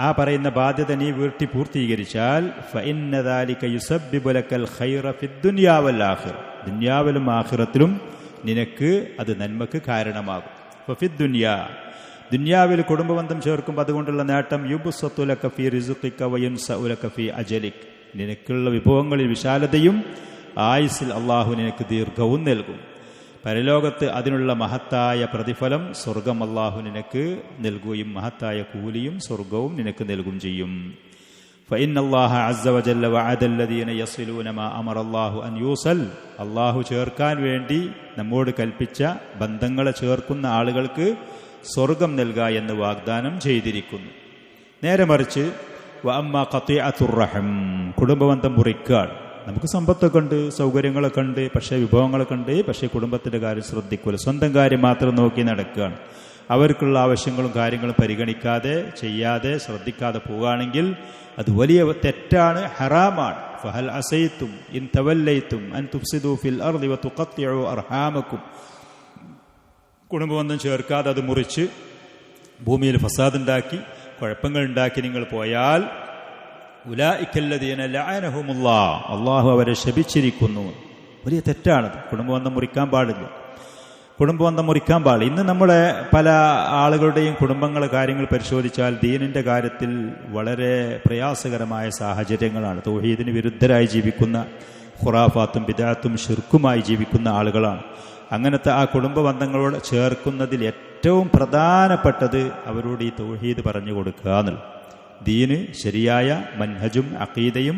ആ പറയുന്ന ബാധ്യത നീ വീട്ടി പൂർത്തീകരിച്ചാൽ ഫഇന്ന ദാലിക യുസബ്ബിബു ലക്കൽ ഖൈറ ഫിദ്ദുനിയാ വൽ ആഖിറ, ദുനിയാവിലും ആഖിറത്തിലും നിനക്ക് അത് നന്മക്ക് കാരണമാകും. ഫിദ്ദുനിയാ, ദുനിയാവിൽ കുടുംബബന്ധം ചേർക്കുമ്പോൾ അതുകൊണ്ടുള്ള നേട്ടം യുബ്സത്തു ലക ഫീ റിസ്ഖിക വയൻസഉ ലക ഫീ അജലിക്, നിനക്കുള്ള വിഭവങ്ങളിൽ വിശാലതയും ആയുസ്സിൽ അള്ളാഹു നിനക്ക് ദീർഘവും നൽകും. പരലോകത്ത് അതിനുള്ള മഹത്തായ പ്രതിഫലം സ്വർഗം അള്ളാഹു നിനക്ക് നൽകുകയും മഹത്തായ കൂലിയും സ്വർഗവും നിനക്ക് നൽകും ചെയ്യും. ഫഇന്നല്ലാഹ അസ്സ വജല്ല വഅദല്ലദീന യസിലൂന മാ അമറല്ലാഹു അൻ യൂസൽ, അള്ളാഹു ചേർക്കാൻ വേണ്ടി നമ്മോട് കൽപ്പിച്ച ബന്ധങ്ങളെ ചേർക്കുന്ന ആളുകൾക്ക് സ്വർഗം നൽകുക എന്ന് വാഗ്ദാനം ചെയ്തിരിക്കുന്നു. നേരെ മറിച്ച് വഅമ്മാ ഖതിഅത്തുർ റഹം, കുടുംബബന്ധം മുറിക്കാൻ, നമുക്ക് സമ്പത്തൊക്കെ ഉണ്ട്, സൗകര്യങ്ങളൊക്കെ ഉണ്ട്, പക്ഷേ വിഭവങ്ങളൊക്കെ ഉണ്ട്, പക്ഷേ കുടുംബത്തിൻ്റെ കാര്യം ശ്രദ്ധിക്കൂല, സ്വന്തം കാര്യം മാത്രം നോക്കി നടക്കുകയാണ്. അവർക്കുള്ള ആവശ്യങ്ങളും കാര്യങ്ങളും പരിഗണിക്കാതെ ചെയ്യാതെ ശ്രദ്ധിക്കാതെ പോവുകയാണെങ്കിൽ അത് വലിയ തെറ്റാണ്, ഹറാമാണ്. ഫഹൽ അസൈതും ഇൻ തവല്ലൈതും അൻ തുഫ്സിദു ഫിൽ അർളി വതുഖത്തിഉ അർഹാമക്കും, കുടുംബബന്ധം ചേർക്കാതെ അത് മുറിച്ച് ഭൂമിയിൽ ഫസാദുണ്ടാക്കി കുഴപ്പങ്ങൾ ഉണ്ടാക്കി നിങ്ങൾ പോയാൽ ഉലൈകല്ലദീന ലഅനഹുമുല്ലാഹ്, അള്ളാഹു അവരെ ശപിച്ചിരിക്കുന്നു. വലിയ തെറ്റാണത്. കുടുംബബന്ധം മുറിക്കാൻ പാടില്ല, കുടുംബബന്ധം മുറിക്കാൻ പാടില്ല. ഇന്ന് നമ്മുടെ പല ആളുകളുടെയും കുടുംബങ്ങളെ കാര്യങ്ങൾ പരിശോധിച്ചാൽ ദീനിൻ്റെ കാര്യത്തിൽ വളരെ പ്രയാസകരമായ സാഹചര്യങ്ങളാണ്. തൗഹീദിന് വിരുദ്ധരായി ജീവിക്കുന്ന, ഖുറാഫാത്തും ബിദ്അത്തും ശിർക്കുമായി ജീവിക്കുന്ന ആളുകളാണ്. അങ്ങനത്തെ ആ കുടുംബബന്ധങ്ങളോട് ചേർക്കുന്നതിൽ ഏറ്റവും പ്രധാനപ്പെട്ടത് അവരോട് ഈ തൗഹീദ് പറഞ്ഞു കൊടുക്കുക എന്നുള്ളത്. ദീന് ശരിയായ മൻഹജും അഖീദയും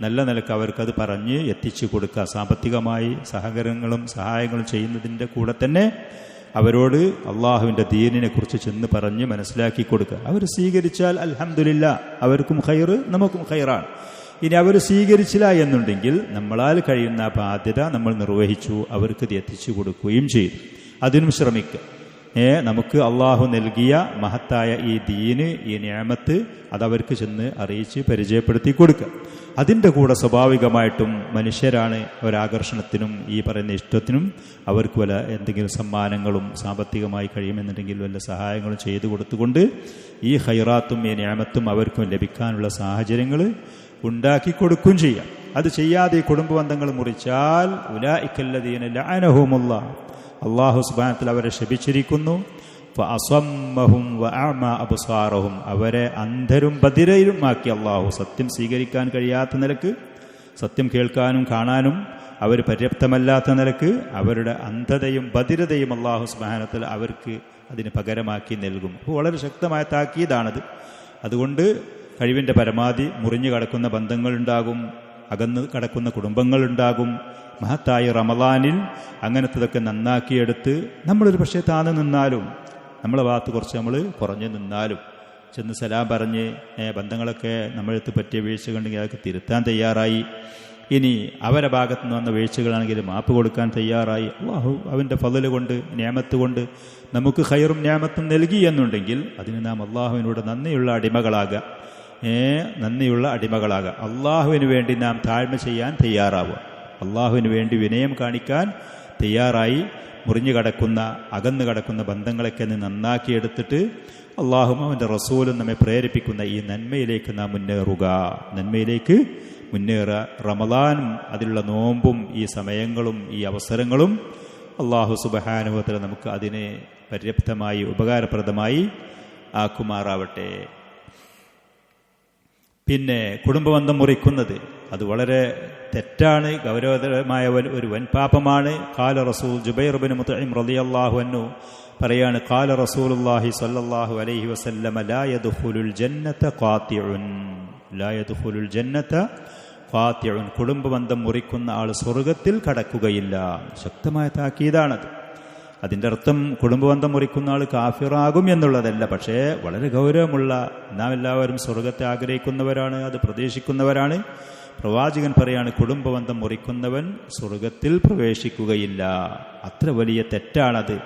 നല്ല നിലക്ക് അവർക്കത് പറഞ്ഞ് എത്തിച്ചു കൊടുക്കുക. സാമ്പത്തികമായി സഹായങ്ങളും ചെയ്യുന്നതിൻ്റെ കൂടെ തന്നെ അവരോട് അള്ളാഹുവിൻ്റെ ദീനിനെ കുറിച്ച് ചെന്ന് പറഞ്ഞ് മനസ്സിലാക്കി കൊടുക്കുക. അവർ സ്വീകരിച്ചാൽ അൽഹംദുലില്ലാ, അവർക്കും ഖൈറ് നമുക്കും ഖൈറാണ്. ഇനി അവർ സ്വീകരിച്ചില്ല എന്നുണ്ടെങ്കിൽ നമ്മളാൽ കഴിയുന്ന ബാധ്യത നമ്മൾ നിർവഹിച്ചു, അവർക്ക് ഇത് എത്തിച്ചു കൊടുക്കുകയും ചെയ്തു. അതിനും ശ്രമിക്കുക. നമുക്ക് അള്ളാഹു നൽകിയ മഹത്തായ ഈ ദീന്, ഈ നിഅമത്ത് അതവർക്ക് ചെന്ന് അറിയിച്ച് പരിചയപ്പെടുത്തി കൊടുക്കുക. അതിൻ്റെ കൂടെ സ്വാഭാവികമായിട്ടും മനുഷ്യരാണ്, ഒരാകർഷണത്തിനും ഈ പറയുന്ന ഇഷ്ടത്തിനും അവർക്ക് വല്ല എന്തെങ്കിലും സമ്മാനങ്ങളും സാമ്പത്തികമായി കഴിയുമെന്നുണ്ടെങ്കിൽ വല്ല സഹായങ്ങളും ചെയ്തു കൊടുത്തുകൊണ്ട് ഈ ഖൈറാത്തും ഈ നിഅമത്തും അവർക്കും ലഭിക്കാനുള്ള സാഹചര്യങ്ങൾ ഉണ്ടാക്കി കൊടുക്കുകയും ചെയ്യാം. അത് ചെയ്യാതെ ഈ കുടുംബബന്ധങ്ങൾ മുറിച്ചാൽ ഉലൈകല്ലദീന ലഅനഹുമുല്ലാഹ്, അള്ളാഹു സുബ്ഹാനഹു വ തആല അവരെ ശപിച്ചിരിക്കുന്നു. ഫഅസമ്മഹും വഅഅമാ അബ്സാറഹും, അവരെ അന്ധരും ബധിരരുമാക്കി അള്ളാഹു. സത്യം സ്വീകരിക്കാൻ കഴിയാത്ത നിലക്ക്, സത്യം കേൾക്കാനും കാണാനും അവർ പര്യാപ്തമല്ലാത്ത നിലക്ക് അവരുടെ അന്ധതയും ബധിരതയും അള്ളാഹു സുബ്ഹാനഹു വ തആല അവർക്ക് അതിന് പകരമാക്കി നൽകും. അപ്പോൾ വളരെ ശക്തമായ താക്കീതാണത്. അതുകൊണ്ട് കഴിവിൻ്റെ പരമാവധി മുറിഞ്ഞു കടക്കുന്ന ബന്ധങ്ങളുണ്ടാകും, അകന്ന് കടക്കുന്ന കുടുംബങ്ങളുണ്ടാകും. മഹത്തായ റമളാനിൽ അങ്ങനത്തതൊക്കെ നന്നാക്കിയെടുത്ത് നമ്മളൊരു പക്ഷേ താന്ന് നിന്നാലും, നമ്മളെ ഭാഗത്ത് കുറച്ച് നമ്മൾ കുറഞ്ഞു നിന്നാലും, ചെന്ന് സലാം പറഞ്ഞ് ബന്ധങ്ങളൊക്കെ നമ്മളെടുത്ത് പറ്റിയ വീഴ്ചകളുണ്ടെങ്കിൽ അതൊക്കെ തിരുത്താൻ തയ്യാറായി. ഇനി അവരെ ഭാഗത്തു നിന്ന് വന്ന വീഴ്ചകളാണെങ്കിൽ മാപ്പ് കൊടുക്കാൻ തയ്യാറായി. അല്ലാഹു അവൻ്റെ ഫളല് കൊണ്ട്, നിഅമത്ത് കൊണ്ട് നമുക്ക് ഖൈറും നിഅമത്തും നൽകി എന്നുണ്ടെങ്കിൽ അതിന് നാം അള്ളാഹുവിനോട് നന്ദിയുള്ള അടിമകളാകുക. അള്ളാഹുവിന് വേണ്ടി നാം താഴ്മ ചെയ്യാൻ തയ്യാറാവുക. അള്ളാഹുവിന് വേണ്ടി വിനയം കാണിക്കാൻ തയ്യാറായി മുറിഞ്ഞു കടക്കുന്ന, അകന്നു കടക്കുന്ന ബന്ധങ്ങളൊക്കെ നന്നാക്കിയെടുത്തിട്ട് അള്ളാഹും അവൻ്റെ റസൂലും നമ്മെ പ്രേരിപ്പിക്കുന്ന ഈ നന്മയിലേക്ക് നാം നന്മയിലേക്ക് മുന്നേറുക. റമളാനും അതിലുള്ള നോമ്പും ഈ സമയങ്ങളും ഈ അവസരങ്ങളും അള്ളാഹു സുബ്ഹാനഹു വ തആല നമുക്ക് അതിനെ പര്യാപ്തമായി ഉപകാരപ്രദമായി ആക്കുമാറാവട്ടെ. പിന്നെ കുടുംബബന്ധം മുറിക്കുന്നത് അത് വളരെ തെറ്റാണ്, ഗൗരവതരമായ ഒരു വൻപാപമാണ്. ഖാല റസൂൽ ജുബൈർ ഇബ്നു മുത്ഇം റളിയല്ലാഹു അൻഹു പറയാണ്, ഖാല റസൂലുള്ളാഹി സ്വല്ലല്ലാഹു അലൈഹി വസല്ലം ലാ യദ്ഖുലുൽ ജന്നത ഖാതിഉൻ, കുടുംബബന്ധം മുറിക്കുന്ന ആൾ സ്വർഗത്തിൽ കടക്കുകയില്ല. ശക്തമായ താക്കീതാണത്. അതിൻ്റെ അർത്ഥം കുടുംബബന്ധം മുറിക്കുന്ന ആൾ കാഫിറാകും എന്നുള്ളതല്ല. പക്ഷേ വളരെ ഗൗരവമുള്ള, നാം എല്ലാവരും സ്വർഗത്തെ ആഗ്രഹിക്കുന്നവരാണ്, അത് പ്രതീക്ഷിക്കുന്നവരാണ്. പ്രവാചകൻ പറയാണ്, കുടുംബബന്ധം മുറിക്കുന്നവൻ സ്വർഗത്തിൽ പ്രവേശിക്കുകയില്ല. അത്ര വലിയ തെറ്റാണത്.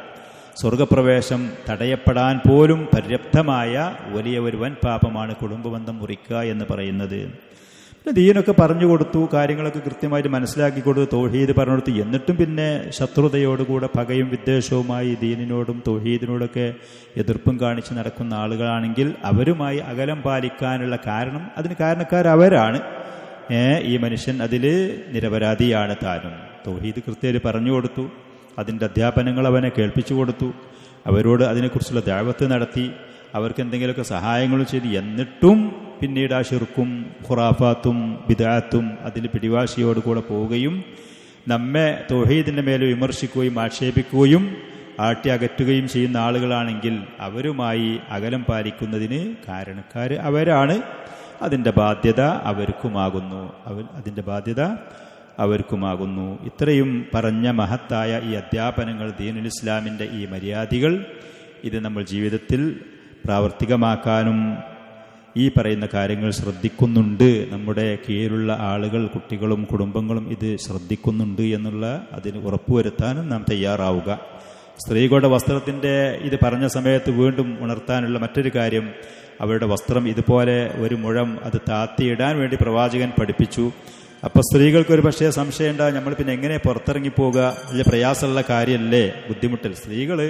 സ്വർഗപ്രവേശം തടയപ്പെടാൻ പോലും പര്യാപ്തമായ വലിയ ഒരു വൻ പാപമാണ് കുടുംബബന്ധം മുറിക്കുക എന്ന് പറയുന്നത്. പിന്നെ ദീനൊക്കെ പറഞ്ഞു കൊടുത്തു, കാര്യങ്ങളൊക്കെ കൃത്യമായിട്ട് മനസ്സിലാക്കി കൊടുത്തു, തൗഹീദ് പറഞ്ഞു കൊടുത്തു. എന്നിട്ടും പിന്നെ ശത്രുതയോടുകൂടെ പകയും വിദ്വേഷവുമായി ദീനിനോടും തൗഹീദിനോടൊക്കെ എതിർപ്പും കാണിച്ച് നടക്കുന്ന ആളുകളാണെങ്കിൽ അവരുമായി അകലം പാലിക്കാനുള്ള കാരണം, അതിന് കാരണക്കാരവരാണ്. ഈ മനുഷ്യൻ അതിൽ നിരപരാധിയാണ് താനും. തൗഹീദ് കൃത്യമായിട്ട് പറഞ്ഞു കൊടുത്തു, അതിൻ്റെ അധ്യാപനങ്ങൾ അവനെ കേൾപ്പിച്ചു കൊടുത്തു, അവരോട് അതിനെക്കുറിച്ചുള്ള ദഅവത്ത് നടത്തി, അവർക്ക് എന്തെങ്കിലുമൊക്കെ സഹായങ്ങളും ചെയ്തു. എന്നിട്ടും പിന്നീട് ആ ശിർക്കും ഖുറാഫാത്തും ബിദ്അത്തും അതിൽ പിടിവാശിയോടുകൂടെ പോവുകയും നമ്മെ തൗഹീദിൻ്റെ മേലെ വിമർശിക്കുകയും ആക്ഷേപിക്കുകയും ആട്ടി അകറ്റുകയും ചെയ്യുന്ന ആളുകളാണെങ്കിൽ അവരുമായി അകലം പാലിക്കുന്നതിന് കാരണക്കാർ അവരാണ്. അതിൻ്റെ ബാധ്യത അവർക്കുമാകുന്നു. ഇത്രയും പറഞ്ഞ മഹത്തായ ഈ അധ്യാപനങ്ങൾ, ദീനുൽ ഇസ്ലാമിൻ്റെ ഈ മര്യാദകൾ, ഇത് നമ്മൾ ജീവിതത്തിൽ പ്രാവർത്തികമാക്കാനും ഈ പറയുന്ന കാര്യങ്ങൾ ശ്രദ്ധിക്കുന്നുണ്ട്, നമ്മുടെ കീഴിലുള്ള ആളുകൾ, കുട്ടികളും കുടുംബങ്ങളും ഇത് ശ്രദ്ധിക്കുന്നുണ്ട് എന്നുള്ള അതിന് ഉറപ്പുവരുത്താനും നാം തയ്യാറാവുക. സ്ത്രീകളുടെ വസ്ത്രത്തിൻ്റെ ഇത് പറഞ്ഞ സമയത്ത് വീണ്ടും ഉണർത്താനുള്ള മറ്റൊരു കാര്യം, അവരുടെ വസ്ത്രം ഇതുപോലെ ഒരു മുഴം അത് താത്തിയിടാൻ വേണ്ടി പ്രവാചകൻ പഠിപ്പിച്ചു. അപ്പോൾ സ്ത്രീകൾക്കൊരു പക്ഷേ സംശയം ഉണ്ടാകും, നമ്മൾ പിന്നെ എങ്ങനെ പുറത്തിറങ്ങിപ്പോവുക, വലിയ പ്രയാസമുള്ള കാര്യമല്ലേ, ബുദ്ധിമുട്ടൽ. സ്ത്രീകൾ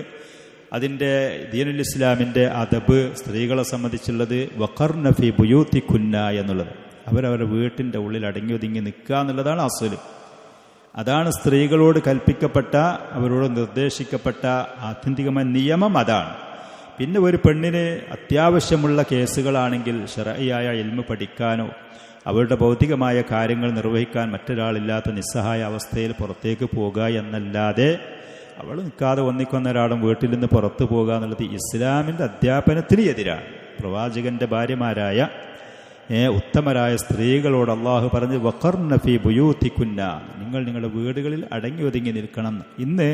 അതിൻ്റെ ദീനുൽ ഇസ്ലാമിൻ്റെ അദബ് സ്ത്രീകളെ സംബന്ധിച്ചുള്ളത് വഖർന ഫീ ബുയൂത്തികുന്ന എന്നുള്ളത്, അവരവരുടെ വീട്ടിൻ്റെ ഉള്ളിൽ അടങ്ങി ഒതുങ്ങി നിൽക്കുക എന്നുള്ളതാണ് അസ്വല്. അതാണ് സ്ത്രീകളോട് കൽപ്പിക്കപ്പെട്ട, അവരോട് നിർദ്ദേശിക്കപ്പെട്ട ആത്യന്തികമായ നിയമം അതാണ്. പിന്നെ ഒരു പെണ്ണിന് അത്യാവശ്യമുള്ള കേസുകളാണെങ്കിൽ ശർഈയായ ഇൽമ് പഠിക്കാനോ അവരുടെ ഭൗതികമായ കാര്യങ്ങൾ നിർവഹിക്കാൻ മറ്റൊരാളില്ലാത്ത നിസ്സഹായ അവസ്ഥയിൽ പുറത്തേക്ക് പോകുക എന്നല്ലാതെ അവൾ നിൽക്കാതെ ഒന്നിക്കൊന്ന ഒരാളും വീട്ടിൽ നിന്ന് പുറത്തു പോകുക എന്നുള്ളത് ഇസ്ലാമിൻ്റെ അധ്യാപനത്തിന് എതിരാണ്. പ്രവാചകന്റെ ഭാര്യമാരായ ഉത്തമരായ സ്ത്രീകളോട് അള്ളാഹു പറഞ്ഞ് വഖർന ഫീ ബുയൂത്തികുന്ന, നിങ്ങൾ നിങ്ങളുടെ വീടുകളിൽ അടങ്ങി ഒതുങ്ങി നിൽക്കണം. ഇന്ന്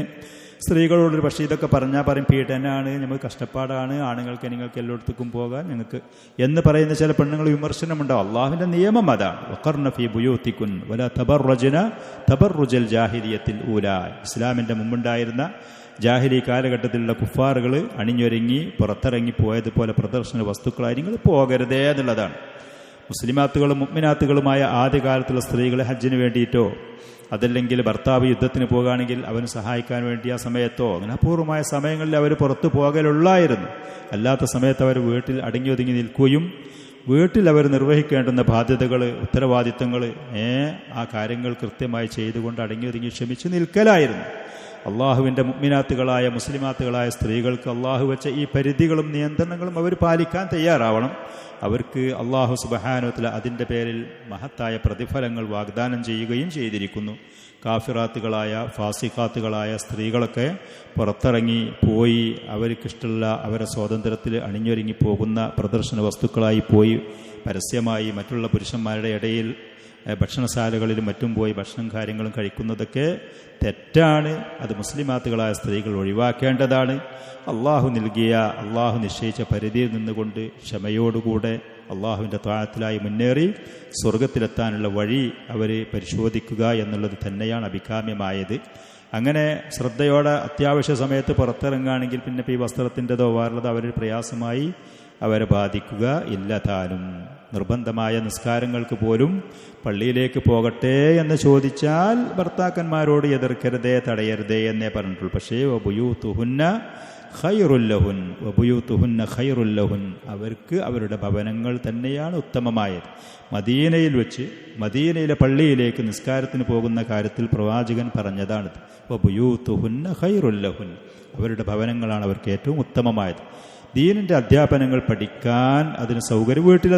സ്ത്രീകളോടൊരു പക്ഷേ ഇതൊക്കെ പറഞ്ഞാൽ പറയും പീഡനാണ്, നമുക്ക് കഷ്ടപ്പാടാണ്, ആണുങ്ങൾക്ക് നിങ്ങൾക്ക് എല്ലായിടത്തേക്കും പോകാൻ ഞങ്ങൾക്ക് എന്ന് പറയുന്ന ചില പെണ്ണുങ്ങൾ വിമർശനമുണ്ടാവും. അള്ളാഹുവിൻ്റെ നിയമം അതാണ്. വഖർന ഫീ ബുയൂത്തികുൻ വലാ തബർറജ്ന തബർറുജൽ ജാഹിലിയ്യത്തിൽ ഊലാ. ഇസ്ലാമിൻ്റെ മുമ്പുണ്ടായിരുന്ന ജാഹിലി കാലഘട്ടത്തിലുള്ള കുഫാറുകൾ അണിഞ്ഞൊരുങ്ങി പുറത്തിറങ്ങി പോയതുപോലെ പ്രദർശന വസ്തുക്കളായി നിങ്ങൾ പോകരുതേ എന്നുള്ളതാണ്. മുസ്ലിമാത്തുകളും മുഅ്മിനാത്തുകളുമായ ആദ്യകാലത്തുള്ള സ്ത്രീകളെ ഹജ്ജിന് വേണ്ടിയിട്ടോ അതല്ലെങ്കിൽ ഭർത്താവ് യുദ്ധത്തിന് പോകുകയാണെങ്കിൽ അവന് സഹായിക്കാൻ വേണ്ടി ആ സമയത്തോ അങ്ങനെ അപൂർവമായ സമയങ്ങളിൽ അവർ പുറത്തു പോകലുള്ളായിരുന്നു. അല്ലാത്ത സമയത്ത് അവർ വീട്ടിൽ അടങ്ങി ഒതുങ്ങി നിൽക്കുകയും വീട്ടിൽ അവർ നിർവഹിക്കേണ്ടുന്ന ബാധ്യതകൾ, ഉത്തരവാദിത്തങ്ങൾ, ആ കാര്യങ്ങൾ കൃത്യമായി ചെയ്തുകൊണ്ട് അടങ്ങി ഒതുങ്ങി ക്ഷമിച്ച് നിൽക്കലായിരുന്നു. അള്ളാഹുവിൻ്റെ മുഅ്മിനാത്തുകളായ മുസ്ലിമാത്തുകളായ സ്ത്രീകൾക്ക് അള്ളാഹു വെച്ച ഈ പരിധികളും നിയന്ത്രണങ്ങളും അവർ പാലിക്കാൻ തയ്യാറാവണം. അവർക്ക് അള്ളാഹു സുബ്ഹാനഹു വ തആല അതിൻ്റെ പേരിൽ മഹത്തായ പ്രതിഫലങ്ങൾ വാഗ്ദാനം ചെയ്യുകയും ചെയ്തിരിക്കുന്നു. കാഫിറാത്തുകളായ ഫാസിഖാത്തുകളായ സ്ത്രീകളൊക്കെ പുറത്തിറങ്ങി പോയി അവർക്കിഷ്ടമുള്ള അവരുടെ സ്വാതന്ത്ര്യത്തിൽ അണിഞ്ഞൊരുങ്ങി പോകുന്ന പ്രദർശന വസ്തുക്കളായി പോയി പരസ്യമായി മറ്റുള്ള പുരുഷന്മാരുടെ ഇടയിൽ ഭക്ഷണശാലകളിലും മറ്റും പോയി ഭക്ഷണം കാര്യങ്ങളും കഴിക്കുന്നതൊക്കെ തെറ്റാണ്. അത് മുസ്ലിമാത്തുകളായ സ്ത്രീകൾ ഒഴിവാക്കേണ്ടതാണ്. അള്ളാഹു നൽകിയ, അള്ളാഹു നിശ്ചയിച്ച പരിധിയിൽ നിന്നുകൊണ്ട് ക്ഷമയോടുകൂടെ അള്ളാഹുവിൻ്റെ ത്വാഅത്തിലായി മുന്നേറി സ്വർഗത്തിലെത്താനുള്ള വഴി അവർ പരിശോധിക്കുക എന്നുള്ളത് തന്നെയാണ് അഭികാമ്യമായത്. അങ്ങനെ ശ്രദ്ധയോടെ അത്യാവശ്യ സമയത്ത് പുറത്തിറങ്ങുകയാണെങ്കിൽ പിന്നെ ഈ വസ്ത്രത്തിൻ്റെതോ വേറുള്ളതോ അവരുടെ പ്രയാസമായി അവരെ ബാധിക്കുക ഇല്ല താനും. നിർബന്ധമായ നിസ്കാരങ്ങൾക്ക് പോലും പള്ളിയിലേക്ക് പോകട്ടെ എന്ന് ചോദിച്ചാൽ ഭർത്താക്കന്മാരോട് എതിർക്കരുതേ, തടയരുതേ എന്നേ പറഞ്ഞിട്ടുള്ളൂ. പക്ഷേ വബുയൂതുഹുന്ന ഖൈറുൽ ലഹുൻ, അവർക്ക് അവരുടെ ഭവനങ്ങൾ തന്നെയാണ് ഉത്തമമായത്. മദീനയിൽ വെച്ച് മദീനയിലെ പള്ളിയിലേക്ക് നിസ്കാരത്തിന് പോകുന്ന കാര്യത്തിൽ പ്രവാചകൻ പറഞ്ഞതാണിത്. വബുയൂതുഹുന്ന ഖൈറുൽ ലഹുൻ, അവരുടെ ഭവനങ്ങളാണ് അവർക്ക് ഏറ്റവും ഉത്തമമായത്. ദീനിൻ്റെ അധ്യാപനങ്ങൾ പഠിക്കാൻ അതിന് സൗകര്യം വീട്ടിൽ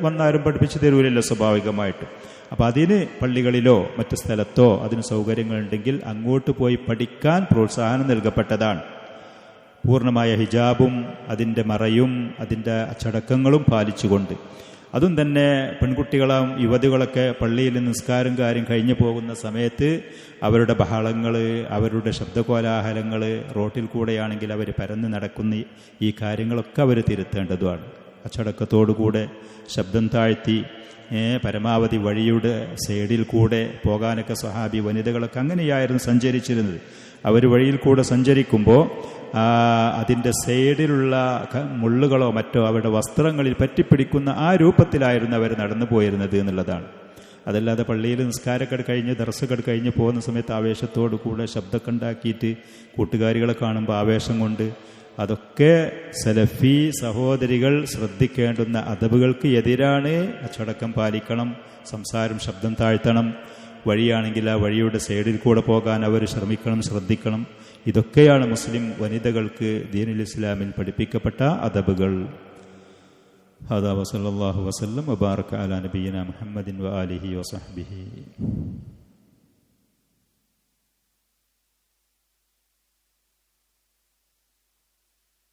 വന്നാലും പഠിപ്പിച്ചു തരൂലല്ലോ സ്വാഭാവികമായിട്ട്. അപ്പം അതിന് പള്ളികളിലോ മറ്റു സ്ഥലത്തോ അതിന് സൗകര്യങ്ങളുണ്ടെങ്കിൽ അങ്ങോട്ട് പോയി പഠിക്കാൻ പ്രോത്സാഹനം നൽകപ്പെട്ടതാണ്. പൂർണ്ണമായ ഹിജാബും അതിൻ്റെ മറയും അതിൻ്റെ അച്ചടക്കങ്ങളും പാലിച്ചുകൊണ്ട്. അതും തന്നെ പെൺകുട്ടികളും യുവതികളൊക്കെ പള്ളിയിൽ നിസ്കാരം കാര്യം കഴിഞ്ഞു പോകുന്ന സമയത്ത് അവരുടെ ബഹളങ്ങൾ, അവരുടെ ശബ്ദകോലാഹലങ്ങൾ, റോട്ടിൽ കൂടെയാണെങ്കിൽ അവർ പരന്ന് നടക്കുന്ന ഈ കാര്യങ്ങളൊക്കെ അവർ തിരുത്തേണ്ടതുമാണ്. അച്ചടക്കത്തോടുകൂടെ ശബ്ദം താഴ്ത്തി പരമാവധി വഴിയുടെ സൈഡിൽ കൂടെ പോകാനൊക്കെ സ്വഹാബി വനിതകളൊക്കെ അങ്ങനെയായിരുന്നു സഞ്ചരിച്ചിരുന്നത്. അവർ വഴിയിൽ കൂടെ സഞ്ചരിക്കുമ്പോൾ അതിൻ്റെ സൈഡിലുള്ള മുള്ളുകളോ മറ്റോ അവരുടെ വസ്ത്രങ്ങളിൽ പറ്റിപ്പിടിക്കുന്ന ആ രൂപത്തിലായിരുന്നു അവർ നടന്നു പോയിരുന്നത് എന്നുള്ളതാണ്. അതല്ലാതെ പള്ളിയിൽ നിസ്കാരക്കട് കഴിഞ്ഞ് ദർസക്കട് കഴിഞ്ഞ് പോകുന്ന സമയത്ത് ആവേശത്തോടു കൂടെ ശബ്ദമൊക്കെ ഉണ്ടാക്കിയിട്ട് കൂട്ടുകാരികളെ കാണുമ്പോൾ ആവേശം കൊണ്ട്, അതൊക്കെ സലഫി സഹോദരികൾ ശ്രദ്ധിക്കേണ്ടുന്ന അദബുകൾക്ക് എതിരാണ്. അച്ചടക്കം പാലിക്കണം, സംസാരം ശബ്ദം താഴ്ത്തണം, വഴിയാണെങ്കിൽ ആ വഴിയുടെ സൈഡിൽ കൂടെ പോകാൻ അവർ ശ്രദ്ധിക്കണം. ഇതൊക്കെയാണ് മുസ്ലിം വനിതകൾക്ക് ദീനുൽ ഇസ്ലാമിൽ പഠിപ്പിക്കപ്പെട്ട അദബുകൾ. ഹദാ വസല്ലല്ലാഹു വസല്ലം വബാറക അലാ നബിയിന മുഹമ്മദിൻ വആലിഹി വസഹ്ബിഹി.